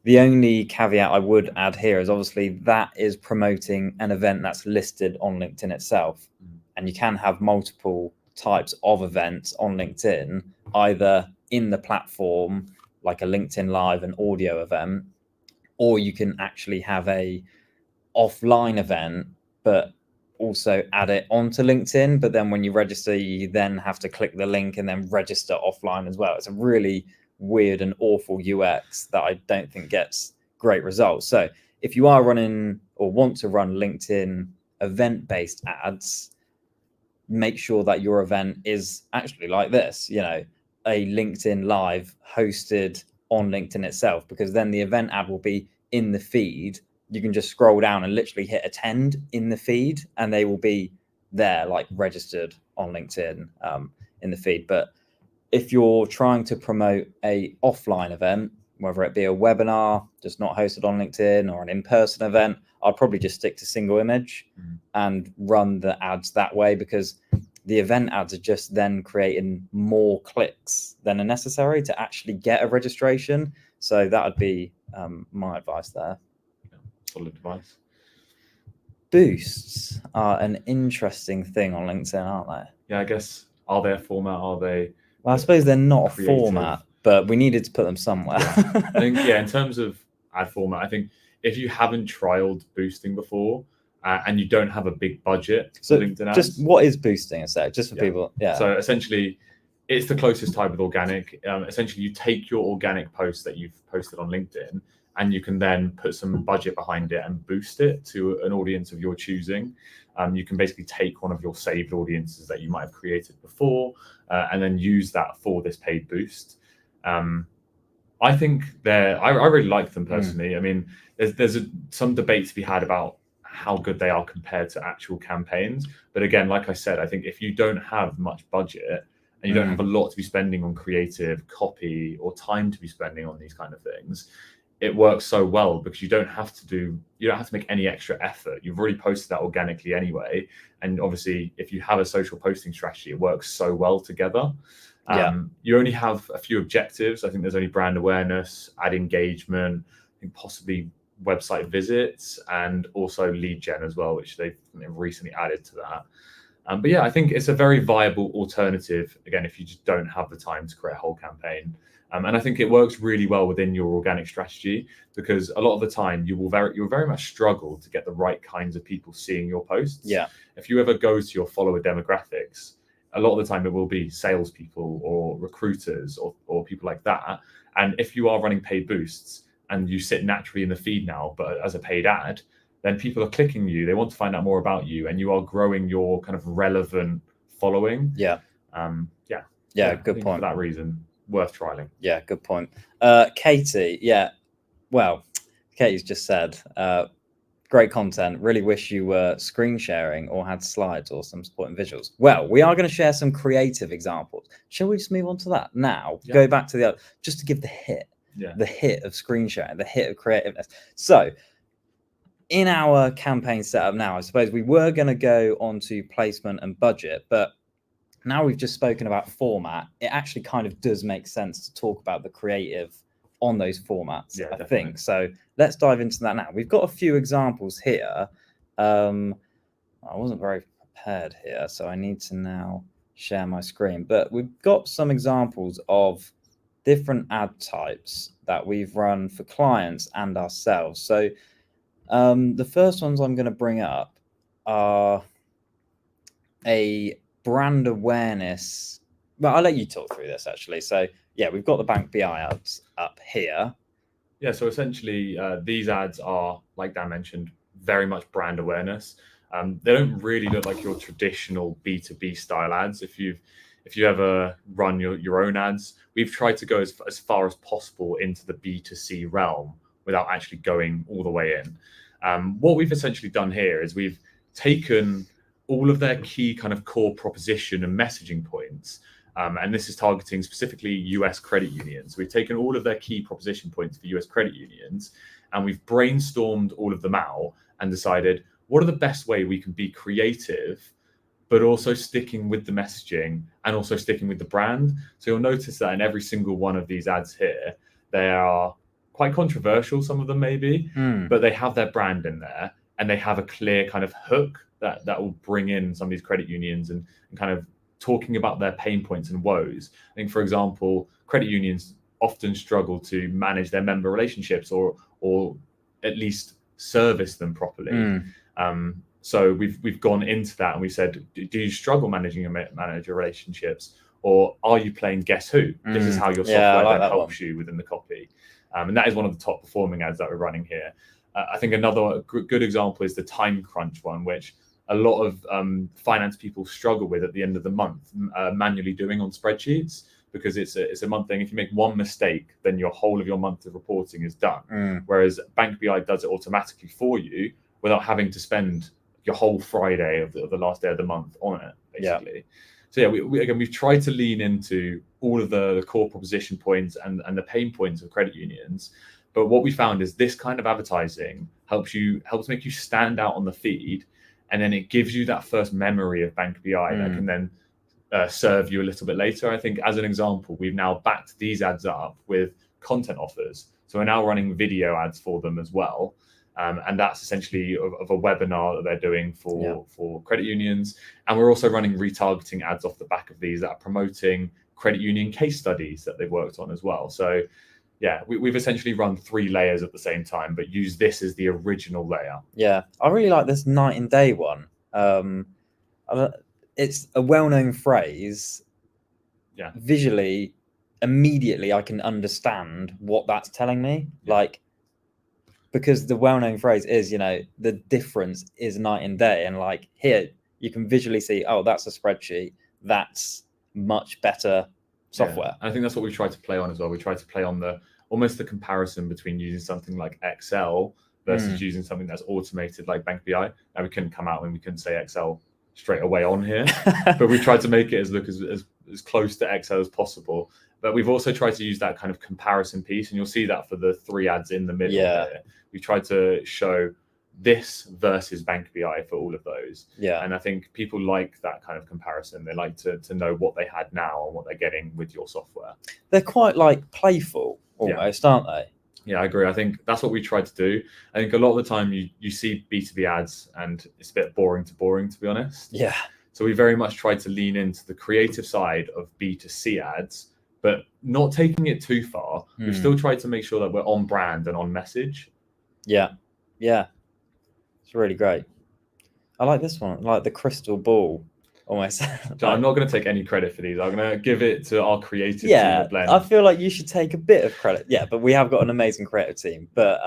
The only caveat I would add here is obviously that is promoting an event that's listed on LinkedIn itself. And you can have multiple types of events on LinkedIn, either in the platform, like a LinkedIn Live, an audio event, or you can actually have a offline event, but also add it onto LinkedIn. But then when you register, you then have to click the link and then register offline as well. It's a really weird and awful UX that I don't think gets great results. So if you are running or want to run LinkedIn event-based ads, make sure that your event is actually like this, a LinkedIn Live hosted on LinkedIn itself, because then the event ad will be in the feed. You can just scroll down and literally hit attend in the feed, and they will be there, like registered on LinkedIn in the feed. But if you're trying to promote a offline event, whether it be a webinar just not hosted on LinkedIn or an in-person event, I'll probably just stick to single image and run the ads that way, because the event ads are just then creating more clicks than are necessary to actually get a registration. So that would be my advice there. Solid advice. Boosts are an interesting thing on LinkedIn, aren't they? Yeah, I guess, are they a format? Are they? Well, I suppose they're not creative? A format, but we needed to put them somewhere. I think, in terms of ad format, I think if you haven't trialed boosting before and you don't have a big budget for LinkedIn ads. Just what is boosting a sec, just for people? Yeah. So essentially, it's the closest type of organic. Essentially, you take your organic post that you've posted on LinkedIn, and you can then put some budget behind it and boost it to an audience of your choosing. You can basically take one of your saved audiences that you might have created before and then use that for this paid boost. I think I really like them personally. I mean, there's some debate to be had about how good they are compared to actual campaigns. But again, like I said, I think if you don't have much budget and you don't have a lot to be spending on creative copy or time to be spending on these kind of things, it works so well because you don't have to make any extra effort. You've already posted that organically anyway. And obviously, if you have a social posting strategy, it works so well together. You only have a few objectives. I think there's only brand awareness, ad engagement, I think possibly website visits, and also lead gen as well, which they've recently added to that. But yeah, I think it's a very viable alternative, again, if you just don't have the time to create a whole campaign. And I think it works really well within your organic strategy, because a lot of the time you'll very much struggle to get the right kinds of people seeing your posts. Yeah. If you ever go to your follower demographics, a lot of the time it will be salespeople or recruiters or people like that. And if you are running paid boosts and you sit naturally in the feed now, but as a paid ad, then people are clicking you. They want to find out more about you, and you are growing your kind of relevant following. Yeah. Good point. For that reason, worth trialing. Yeah, good point. Katie, well, Katie's just said, great content. Really wish you were screen sharing or had slides or some supporting visuals. Well, we are going to share some creative examples. Shall we just move on to that now? Yeah. Go back to the other, just to give the hit of screen sharing, the hit of creativeness. So in our campaign setup now, I suppose we were going to go on to placement and budget, but now we've just spoken about format, it actually kind of does make sense to talk about the creative on those formats, I think. So let's dive into that now. We've got a few examples here. I wasn't very prepared here, so I need to now share my screen. But we've got some examples of different ad types that we've run for clients and ourselves. So the first ones I'm going to bring up are a brand awareness. Well, I'll let you talk through this actually. So yeah, we've got the Bank BI ads up here. Yeah, so essentially these ads are, like Dan mentioned, very much brand awareness. They don't really look like your traditional B2B style ads. If you ever run your own ads, we've tried to go as far as possible into the B2C realm without actually going all the way in. What we've essentially done here is we've taken all of their key kind of core proposition and messaging points, And this is targeting specifically US credit unions. We've taken all of their key proposition points for US credit unions, and we've brainstormed all of them out and decided what are the best way we can be creative, but also sticking with the messaging and also sticking with the brand. So you'll notice that in every single one of these ads here, they are quite controversial, some of them maybe, but they have their brand in there and they have a clear kind of hook that will bring in some of these credit unions and kind of talking about their pain points and woes. I think, for example, credit unions often struggle to manage their member relationships or at least service them properly. So we've gone into that and we said, do you struggle managing your manager relationships, or are you playing guess who? This is how your software then helps you within the copy. And that is one of the top performing ads that we're running here. I think another good example is the time crunch one, which a lot of finance people struggle with at the end of the month, manually doing on spreadsheets, because it's a month thing. If you make one mistake, then your whole of your month of reporting is done. Whereas Bank BI does it automatically for you without having to spend your whole Friday of the last day of the month on it, basically. So yeah, we've tried to lean into all of the core proposition points and the pain points of credit unions. But what we found is this kind of advertising helps make you stand out on the feed, and then it gives you that first memory of Bank BI that can then serve you a little bit later. I think, as an example, we've now backed these ads up with content offers. So we're now running video ads for them as well. And that's essentially of a webinar that they're doing for credit unions. And we're also running retargeting ads off the back of these that are promoting credit union case studies that they've worked on as well. So yeah, we've essentially run 3 layers at the same time, but use this as the original layer. Yeah, I really like this night and day one. It's a well-known phrase. Yeah. Visually, immediately I can understand what that's telling me. Like, because the well-known phrase is, the difference is night and day. And like here, you can visually see, oh, that's a spreadsheet. That's much better software. I think that's what we try to play on as well. We try to play on almost the comparison between using something like Excel versus using something that's automated like Bank BI. Now, we couldn't come out and we couldn't say Excel straight away on here, but we tried to make it look as close to Excel as possible. But we've also tried to use that kind of comparison piece, and you'll see that for the 3 ads in the middle here. We tried to show this versus Bank BI for all of those. Yeah. And I think people like that kind of comparison. They like to know what they had now and what they're getting with your software. They're quite like playful almost, aren't they? Yeah, I agree. I think that's what we try to do. I think a lot of the time you see B2B ads and it's a bit boring, to be honest. Yeah. So we very much try to lean into the creative side of B2C ads, but not taking it too far. We've still tried to make sure that we're on brand and on message. Yeah. Yeah. It's really great. I like this one, like the crystal ball almost. So I'm not going to take any credit for these. I'm going to give it to our creative team at Blend. I feel like you should take a bit of credit. Yeah, but we have got an amazing creative team. But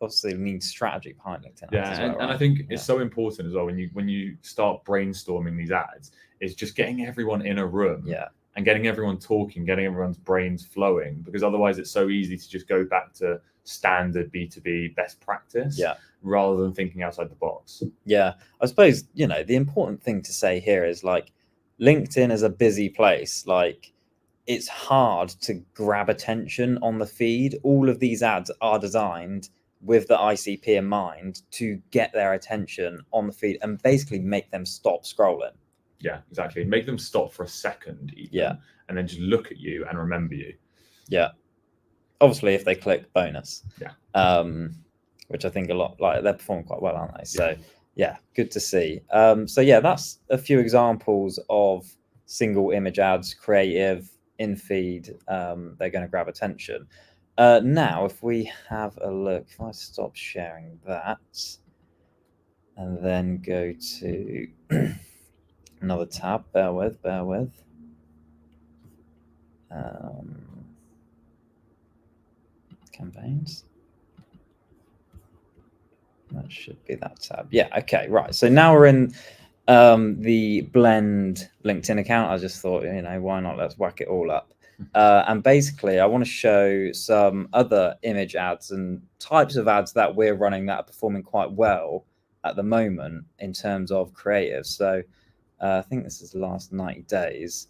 obviously we need strategy behind LinkedIn. And I think it's so important as well when you start brainstorming these ads, is just getting everyone in a room. Yeah. And getting everyone talking, getting everyone's brains flowing, because otherwise it's so easy to just go back to standard B2B best practice rather than thinking outside the box. Yeah, I suppose, the important thing to say here is like LinkedIn is a busy place. Like, it's hard to grab attention on the feed. All of these ads are designed with the ICP in mind to get their attention on the feed and basically make them stop scrolling. Yeah, exactly. Make them stop for a second even, and then just look at you and remember you. Yeah. Obviously, if they click, bonus. Yeah. Which I think a lot, like, they're performing quite well, aren't they? So yeah, good to see. So yeah, that's a few examples of single image ads, creative, in feed. They're going to grab attention. Now, if we have a look, if I stop sharing that and then go to another tab, bear with. Campaigns. That should be that tab. Yeah, okay, right. So now we're in the Blend LinkedIn account. I just thought, why not? Let's whack it all up. And basically, I want to show some other image ads and types of ads that we're running that are performing quite well at the moment in terms of creative. So I think this is the last 90 days.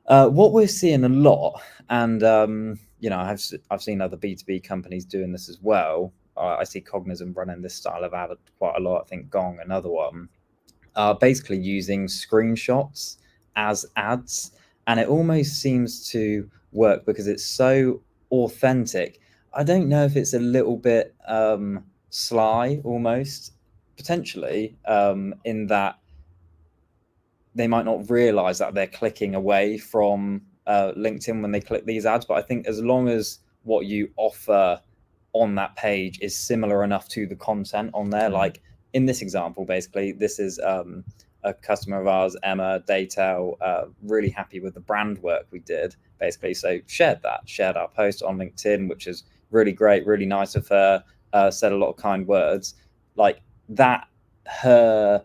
What we're seeing a lot, and I've seen other B2B companies doing this as well. I see Cognizant running this style of ad quite a lot. I think Gong, another one, are basically using screenshots as ads, and it almost seems to work because it's so authentic. I don't know if it's a little bit sly, almost, potentially, in that they might not realize that they're clicking away from LinkedIn when they click these ads. But I think as long as what you offer on that page is similar enough to the content on there, like in this example, basically, this is a customer of ours, Emma Daytel, really happy with the brand work we did, basically. So shared our post on LinkedIn, which is really great, really nice of her, said a lot of kind words. Like that, her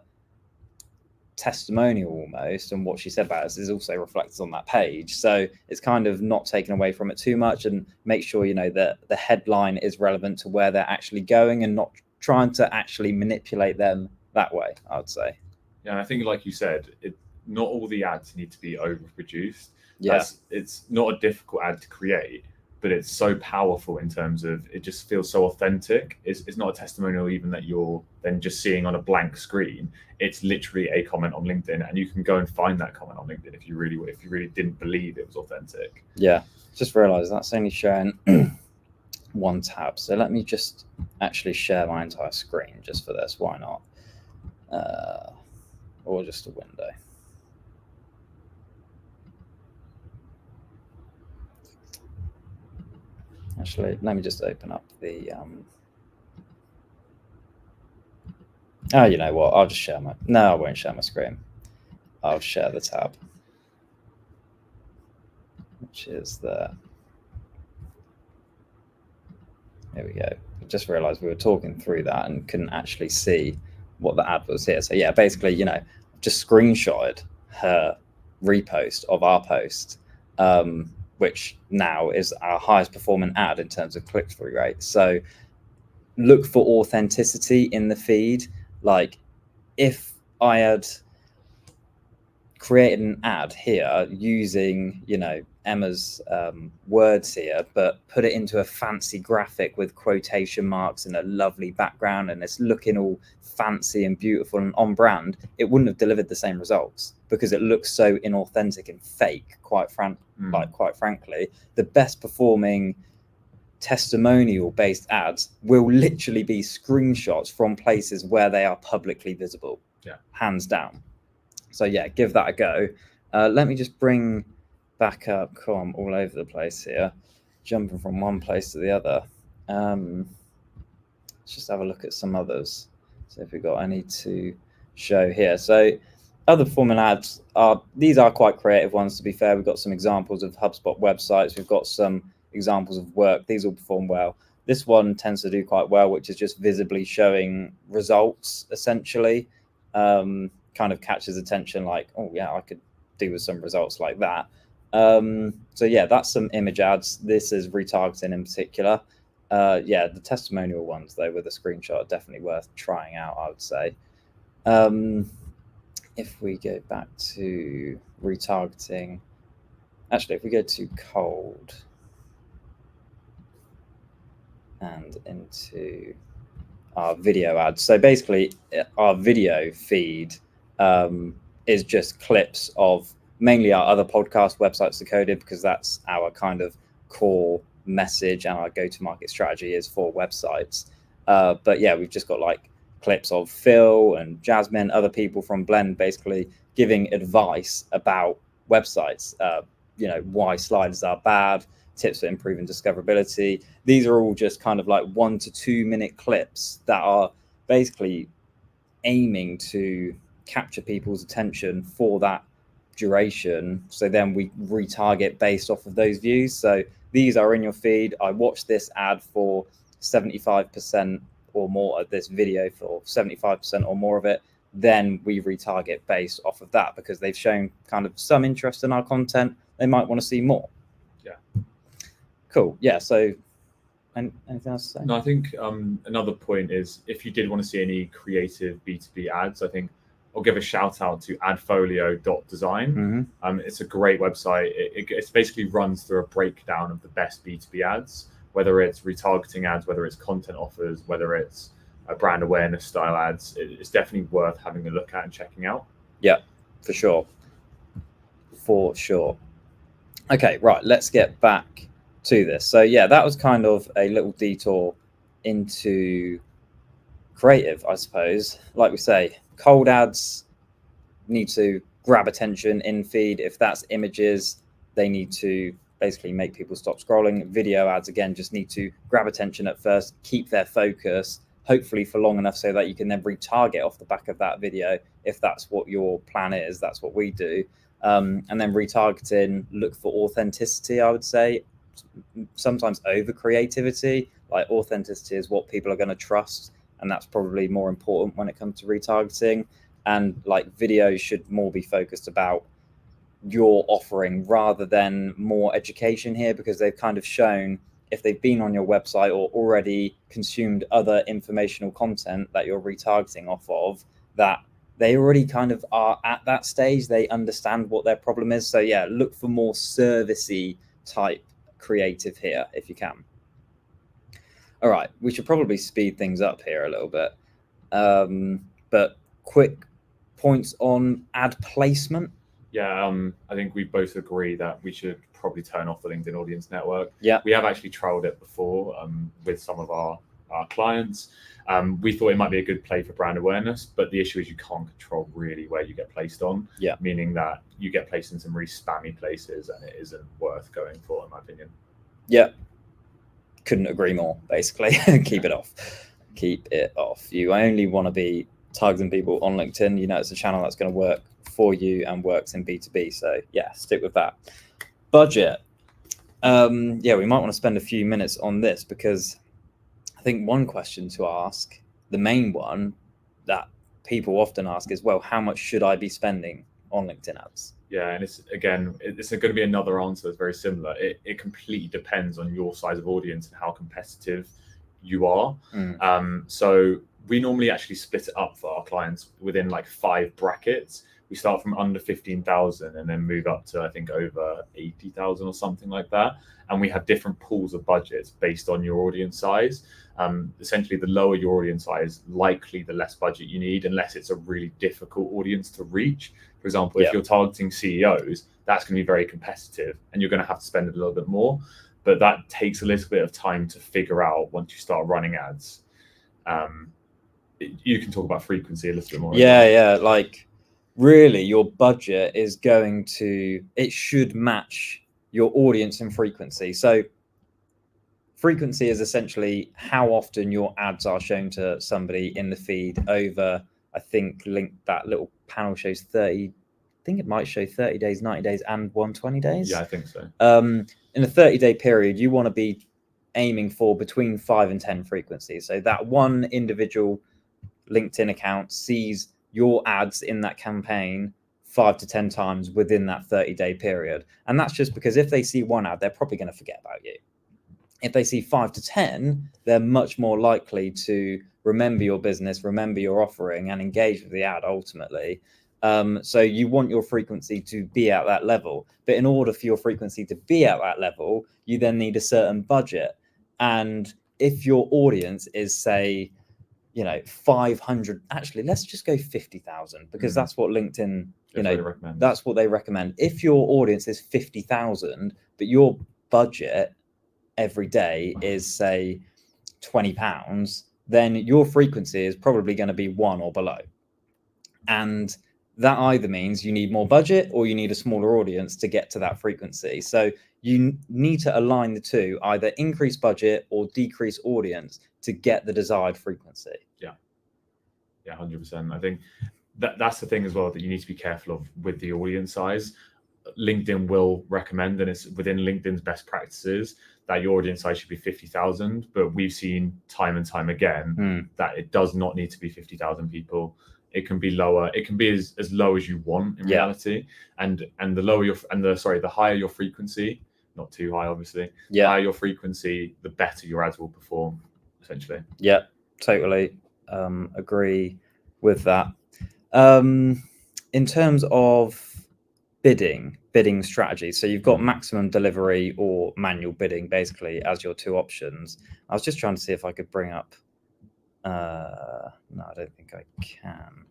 testimonial almost, and what she said about us is also reflected on that page. So it's kind of not taken away from it too much, and make sure that the headline is relevant to where they're actually going and not trying to actually manipulate them that way, I would say. Yeah, I think like you said, not all the ads need to be overproduced. Yeah, it's not a difficult ad to create, but it's so powerful in terms of it just feels so authentic. It's not a testimonial even that you're then just seeing on a blank screen. It's literally a comment on LinkedIn, and you can go and find that comment on LinkedIn if you really didn't believe it was authentic. Yeah, just realized that's only showing one tab. So let me just actually share my entire screen just for this. Why not? Or just a window. Actually, let me just open up the oh, you know what? I'll just share my... No, I won't share my screen. I'll share the tab, which is there. There we go. I just realized we were talking through that and couldn't actually see what the ad was here. So yeah, basically, just screenshotted her repost of our post, which now is our highest performing ad in terms of click-through rate. So look for authenticity in the feed. Like if I had created an ad here using Emma's words here, but put it into a fancy graphic with quotation marks and a lovely background, and it's looking all fancy and beautiful and on brand, it wouldn't have delivered the same results because it looks so inauthentic and fake. Quite frankly, the best performing testimonial based ads will literally be screenshots from places where they are publicly visible. Hands down. So yeah, give that a go. Let me just bring back up. Cool, I'm all over the place here, jumping from one place to the other. Let's just have a look at some others. So if we've got any to show here. So other performing ads these are quite creative ones, to be fair. We've got some examples of HubSpot websites. We've got some examples of work. These all perform well. This one tends to do quite well, which is just visibly showing results, essentially. Kind of catches attention, like, oh yeah, I could do with some results like that. So yeah, that's some image ads. This is retargeting in particular. Yeah, the testimonial ones though with a screenshot are definitely worth trying out, I would say. If we go back to retargeting, actually, if we go to cold and into our video ads, so basically our video feed is just clips of mainly our other podcast, Websites Decoded, because that's our kind of core message and our go-to-market strategy is for websites. But yeah, we've just got like clips of Phil and Jasmine, other people from Blend, basically giving advice about websites, why sliders are bad, tips for improving discoverability. These are all just kind of like 1 to 2 minute clips that are basically aiming to capture people's attention for that duration. So then we retarget based off of those views. So these are in your feed. I watched this ad for 75% or more of this video for 75% or more of it. Then we retarget based off of that because they've shown kind of some interest in our content. They might want to see more. Yeah. Cool. Yeah. So anything else to say? No, I think another point is if you did want to see any creative B2B ads, I think I'll give a shout out to adfolio.design. It's a great website. It basically runs through a breakdown of the best B2B ads, whether it's retargeting ads, whether it's content offers, whether it's brand awareness style ads. It's definitely worth having a look at and checking out. Yeah, for sure. For sure. Okay, right, let's get back to this. So yeah, that was kind of a little detour into creative, I suppose. Like we say, cold ads need to grab attention in feed. If that's images, they need to basically make people stop scrolling. Video ads, again, just need to grab attention at first, keep their focus, hopefully for long enough so that you can then retarget off the back of that video. If that's what your plan is, that's what we do. And then retargeting, look for authenticity, I would say. Sometimes over creativity. Like authenticity is what people are going to trust, and that's probably more important when it comes to retargeting. And like videos should more be focused about your offering rather than more education here, because they've kind of shown, if they've been on your website or already consumed other informational content that you're retargeting off of, that they already kind of are at that stage. They understand what their problem is. So yeah, look for more servicey type creative here if you can. All right, we should probably speed things up here a little bit. But quick points on ad placement. Yeah, I think we both agree that we should probably turn off the LinkedIn Audience Network. Yeah, we have actually trialed it before with some of our clients. We thought it might be a good play for brand awareness, but the issue is you can't control really where you get placed on. Yeah, meaning that you get placed in some really spammy places, and it isn't worth going for, in my opinion. Yeah, couldn't agree more. Basically, keep it off. Keep it off. You only want to be targeting people on LinkedIn. You know, it's a channel that's going to work for you and works in B2B. So yeah, stick with that. Budget. Yeah, we might want to spend a few minutes on this, because I think one question to ask, the main one that people often ask is, well, how much should I be spending on LinkedIn ads? Yeah, and it's going to be another answer that's very similar. It completely depends on your size of audience and how competitive you are. So we normally actually split it up for our clients within like 5 brackets. We start from under 15,000 and then move up to, I think, over 80,000 or something like that. And we have different pools of budgets based on your audience size. Essentially, the lower your audience size, likely the less budget you need, unless it's a really difficult audience to reach. For example, if you're targeting CEOs, that's going to be very competitive and you're going to have to spend a little bit more. But that takes a little bit of time to figure out once you start running ads. You can talk about frequency a little bit more. Yeah, like really your budget is it should match your audience and frequency. So frequency is essentially how often your ads are shown to somebody in the feed over, I think that little panel shows 30, I think it might show 30 days, 90 days and 120 days. Yeah, I think so. In a 30-day period, you want to be aiming for between 5 and 10 frequencies. So that one individual LinkedIn account sees your ads in that campaign 5 to 10 times within that 30-day period. And that's just because if they see one ad, they're probably going to forget about you. If they see 5 to 10, they're much more likely to remember your business, remember your offering, and engage with the ad ultimately. So you want your frequency to be at that level. But in order for your frequency to be at that level, you then need a certain budget. And if your audience is, say, 500, actually, let's just go 50,000, because that's what LinkedIn, that's what they recommend. If your audience is 50,000, but your budget every day is, say, £20, then your frequency is probably going to be 1 or below. And that either means you need more budget or you need a smaller audience to get to that frequency. So you need to align the two, either increase budget or decrease audience to get the desired frequency. Yeah, 100%. I think that's the thing as well, that you need to be careful of with the audience size. LinkedIn will recommend, and it's within LinkedIn's best practices, that your audience size should be 50,000. But we've seen time and time again that it does not need to be 50,000 people. It can be lower. It can be as low as you want in reality. And the higher your frequency, not too high, obviously. The higher your frequency, the better your ads will perform, essentially. Yeah, totally agree with that. In terms of bidding strategy, so you've got maximum delivery or manual bidding basically as your two options. I was just trying to see if I could bring up no, I don't think I can,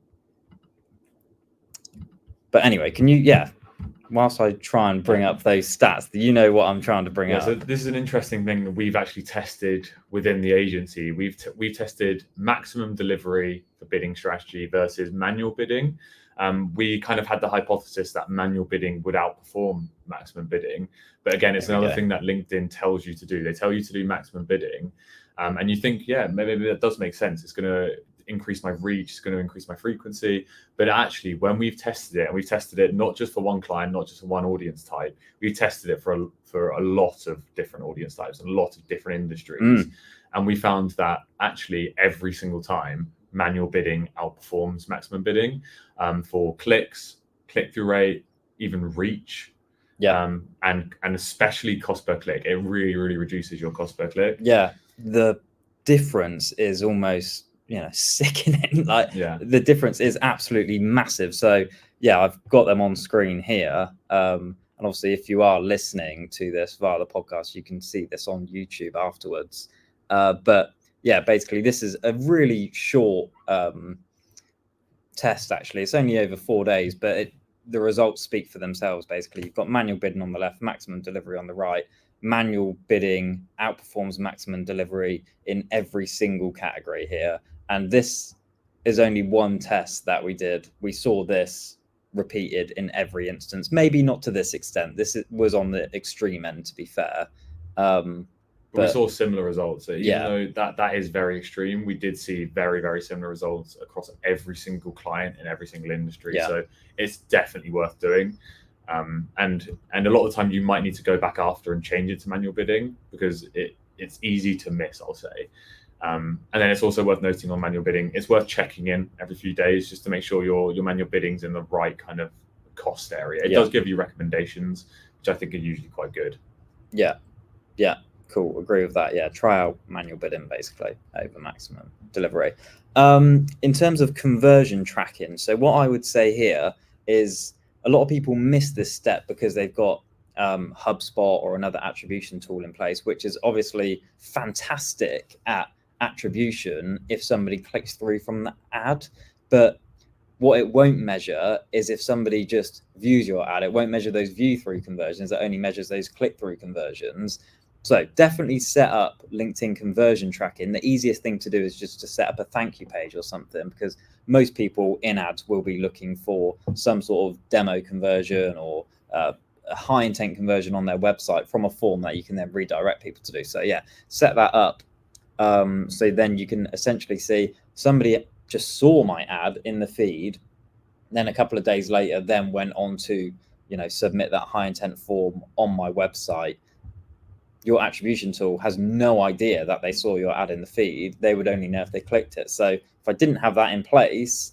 but anyway, can you whilst I try and bring up those stats, you know what I'm trying to bring up. So this is an interesting thing that we've actually tested within the agency. We've tested maximum delivery for bidding strategy versus manual bidding. We kind of had the hypothesis that manual bidding would outperform maximum bidding, but again, it's another thing that LinkedIn tells you to do. They tell you to do maximum bidding, and you think, maybe that does make sense. It's going to increase my reach, it's going to increase my frequency. But actually, when we've tested it, and we've tested it not just for one client, not just for one audience type, we tested it for a lot of different audience types and a lot of different industries, and we found that actually every single time manual bidding outperforms maximum bidding, for clicks, click-through rate, even reach, and especially cost per click. It really reduces your cost per click. The difference is almost sickening. The difference is absolutely massive. So I've got them on screen here, and obviously if you are listening to this via the podcast, you can see this on YouTube afterwards, but basically this is a really short test. Actually, it's only over 4 days, but the results speak for themselves. Basically, you've got manual bidding on the left, maximum delivery on the right. Manual bidding outperforms maximum delivery in every single category here. And this is only one test that we did. We saw this repeated in every instance, maybe not to this extent. This was on the extreme end, to be fair. But we saw similar results. So even though that is very extreme, we did see very similar results across every single client in every single industry. So it's definitely worth doing. And a lot of the time you might need to go back after and change it to manual bidding because it's easy to miss, I'll say. And then it's also worth noting on manual bidding, it's worth checking in every few days just to make sure your manual bidding's in the right kind of cost area. It does give you recommendations, which I think are usually quite good. Cool, agree with that. Try out manual bidding basically over maximum delivery. In terms of conversion tracking, so what I would say here is a lot of people miss this step because they've got HubSpot or another attribution tool in place, which is obviously fantastic at attribution if somebody clicks through from the ad. But what it won't measure is if somebody just views your ad. It won't measure those view-through conversions. It only measures those click-through conversions. So definitely set up LinkedIn conversion tracking. The easiest thing to do is just to set up a thank you page or something, because most people in ads will be looking for some sort of demo conversion or a high intent conversion on their website from a form that you can then redirect people to do. So set that up. So then you can essentially see somebody just saw my ad in the feed, then a couple of days later then went on to submit that high intent form on my website. Your attribution tool has no idea that they saw your ad in the feed. They would only know if they clicked it. So if I didn't have that in place,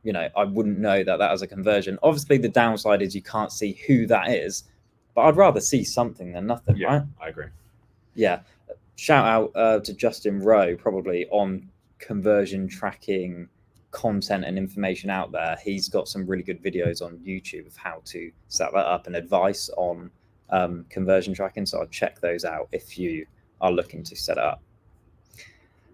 I wouldn't know that was a conversion. Obviously, the downside is you can't see who that is, but I'd rather see something than nothing, right? I agree. Shout out to Justin Rowe, probably on conversion tracking content and information out there. He's got some really good videos on YouTube of how to set that up and advice on conversion tracking, so I'll check those out if you are looking to set it up.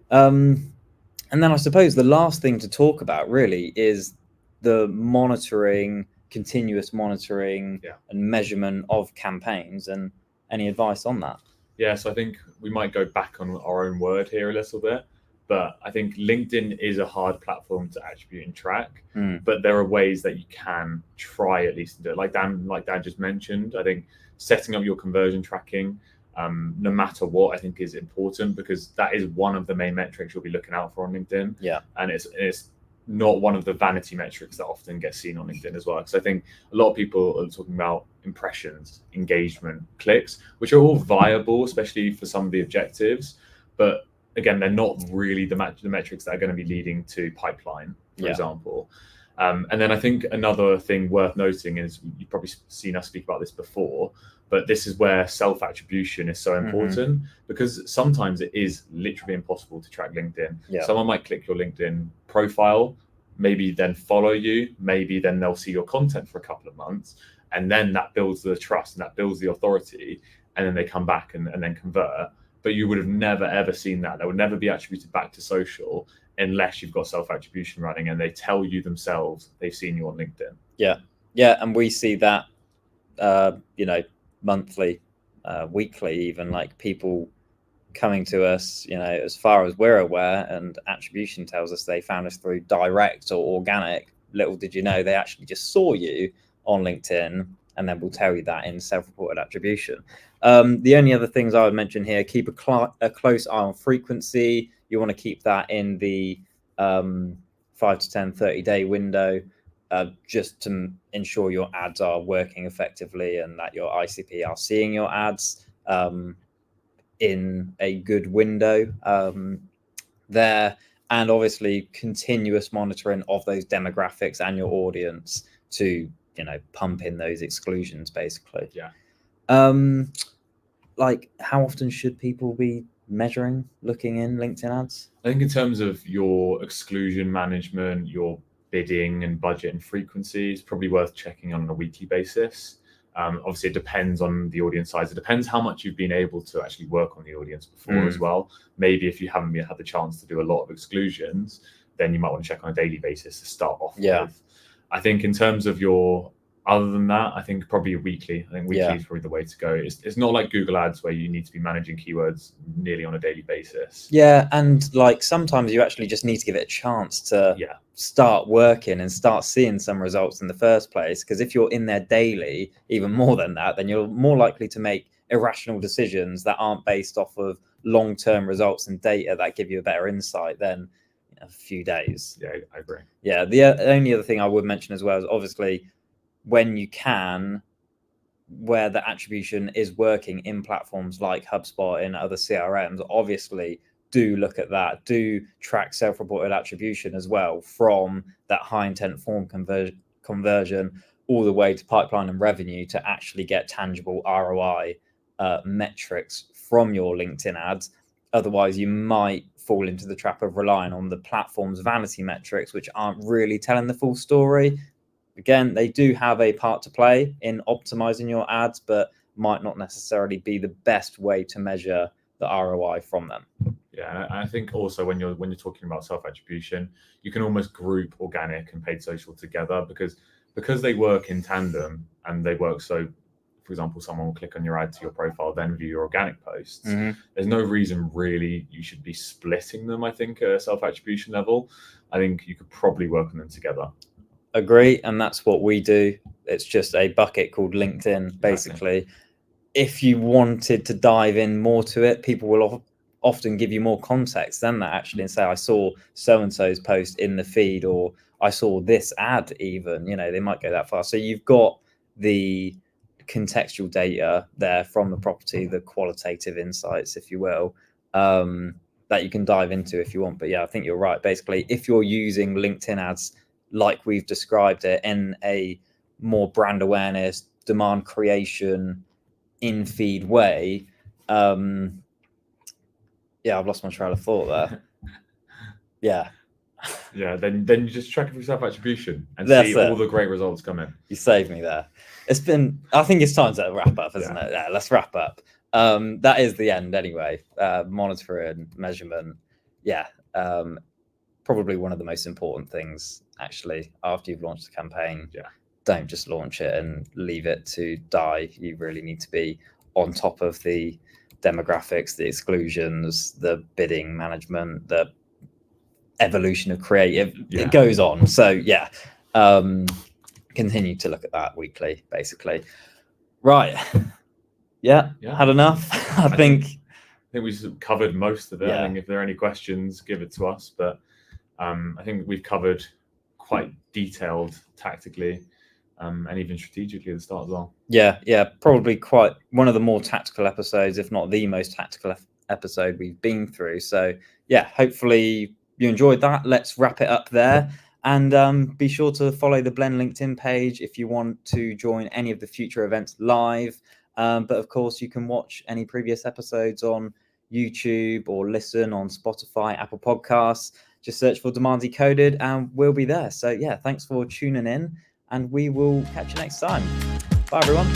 And then I suppose the last thing to talk about really is the monitoring, continuous monitoring and measurement of campaigns, and any advice on that. So I think we might go back on our own word here a little bit, but I think LinkedIn is a hard platform to attribute and track, but there are ways that you can try at least to do it. Like Dan just mentioned, I think setting up your conversion tracking, no matter what, I think is important, because that is one of the main metrics you'll be looking out for on LinkedIn. And it's not one of the vanity metrics that often get seen on LinkedIn as well. Because I think a lot of people are talking about impressions, engagement, clicks, which are all viable, especially for some of the objectives. But again, they're not really the metrics that are going to be leading to pipeline, for example. And then I think another thing worth noting is, you've probably seen us speak about this before, but this is where self-attribution is so important, because sometimes it is literally impossible to track LinkedIn. Someone might click your LinkedIn profile, maybe then follow you, maybe then they'll see your content for a couple of months, and then that builds the trust and that builds the authority, and then they come back and then convert. But you would have never ever seen that. That would never be attributed back to social unless you've got self-attribution running and they tell you themselves they've seen you on LinkedIn. Yeah, and we see that monthly, weekly, even, like people coming to us, as far as we're aware, and attribution tells us they found us through direct or organic. Little did you know they actually just saw you on LinkedIn, and then we'll tell you that in self-reported attribution. The only other things I would mention here: keep a close eye on frequency. You want to keep that in the 5 to 10, 30-day window, just to ensure your ads are working effectively and that your ICP are seeing your ads in a good window there. And obviously continuous monitoring of those demographics and your audience to pump in those exclusions, basically. Like, how often should people be looking in LinkedIn ads? I think in terms of your exclusion management, your bidding and budget and frequency, it's probably worth checking on a weekly basis. Obviously, it depends on the audience size. It depends how much you've been able to actually work on the audience before as well. Maybe if you haven't had the chance to do a lot of exclusions, then you might want to check on a daily basis to start off with. I think in terms of other than that, I think probably weekly. I think weekly is probably the way to go. It's not like Google Ads where you need to be managing keywords nearly on a daily basis. Yeah, and like sometimes you actually just need to give it a chance to start working and start seeing some results in the first place. Because if you're in there daily, even more than that, then you're more likely to make irrational decisions that aren't based off of long-term results and data that give you a better insight than a few days. Yeah, I agree. Yeah, the only other thing I would mention as well is obviously, when you can, where the attribution is working in platforms like HubSpot and other CRMs, obviously do look at that, do track self-reported attribution as well, from that high intent form conversion all the way to pipeline and revenue, to actually get tangible ROI metrics from your LinkedIn ads. Otherwise, you might fall into the trap of relying on the platform's vanity metrics, which aren't really telling the full story. Again, they do have a part to play in optimizing your ads, but might not necessarily be the best way to measure the ROI from them. Yeah, and I think also when you're talking about self-attribution, you can almost group organic and paid social together because they work in tandem and they work. So, for example, someone will click on your ad to your profile, then view your organic posts. There's no reason really you should be splitting them. I think at a self-attribution level, I think you could probably work on them together. Agree, and that's what we do. It's just a bucket called LinkedIn, basically. Exactly. If you wanted to dive in more to it, people will often give you more context than that, actually, and say, I saw so-and-so's post in the feed, or I saw this ad even. They might go that far. So you've got the contextual data there from the property, the qualitative insights, if you will, that you can dive into if you want. But yeah, I think you're right. Basically, if you're using LinkedIn ads like we've described it, in a more brand awareness, demand creation, in-feed way, I've lost my trail of thought there. Then you just track it for self-attribution and see all the great results come in. You saved me there. I think it's time to wrap up, isn't it? Yeah, let's wrap up. That is the end anyway. Monitoring, measurement. Probably one of the most important things, actually, after you've launched the campaign. Don't just launch it and leave it to die. You really need to be on top of the demographics, the exclusions, the bidding management, the evolution of creative. It goes on. So continue to look at that weekly, basically. Right. Had enough. I think we've covered most of it. I think if there are any questions, give it to us. But I think we've covered quite detailed tactically and even strategically at the start as well. Probably quite one of the more tactical episodes, if not the most tactical episode we've been through. So hopefully you enjoyed that. Let's wrap it up there, and be sure to follow the Blend LinkedIn page if you want to join any of the future events live. But of course, you can watch any previous episodes on YouTube or listen on Spotify, Apple Podcasts. just search for Demand Decoded and we'll be there. So yeah, thanks for tuning in, and we will catch you next time. Bye everyone.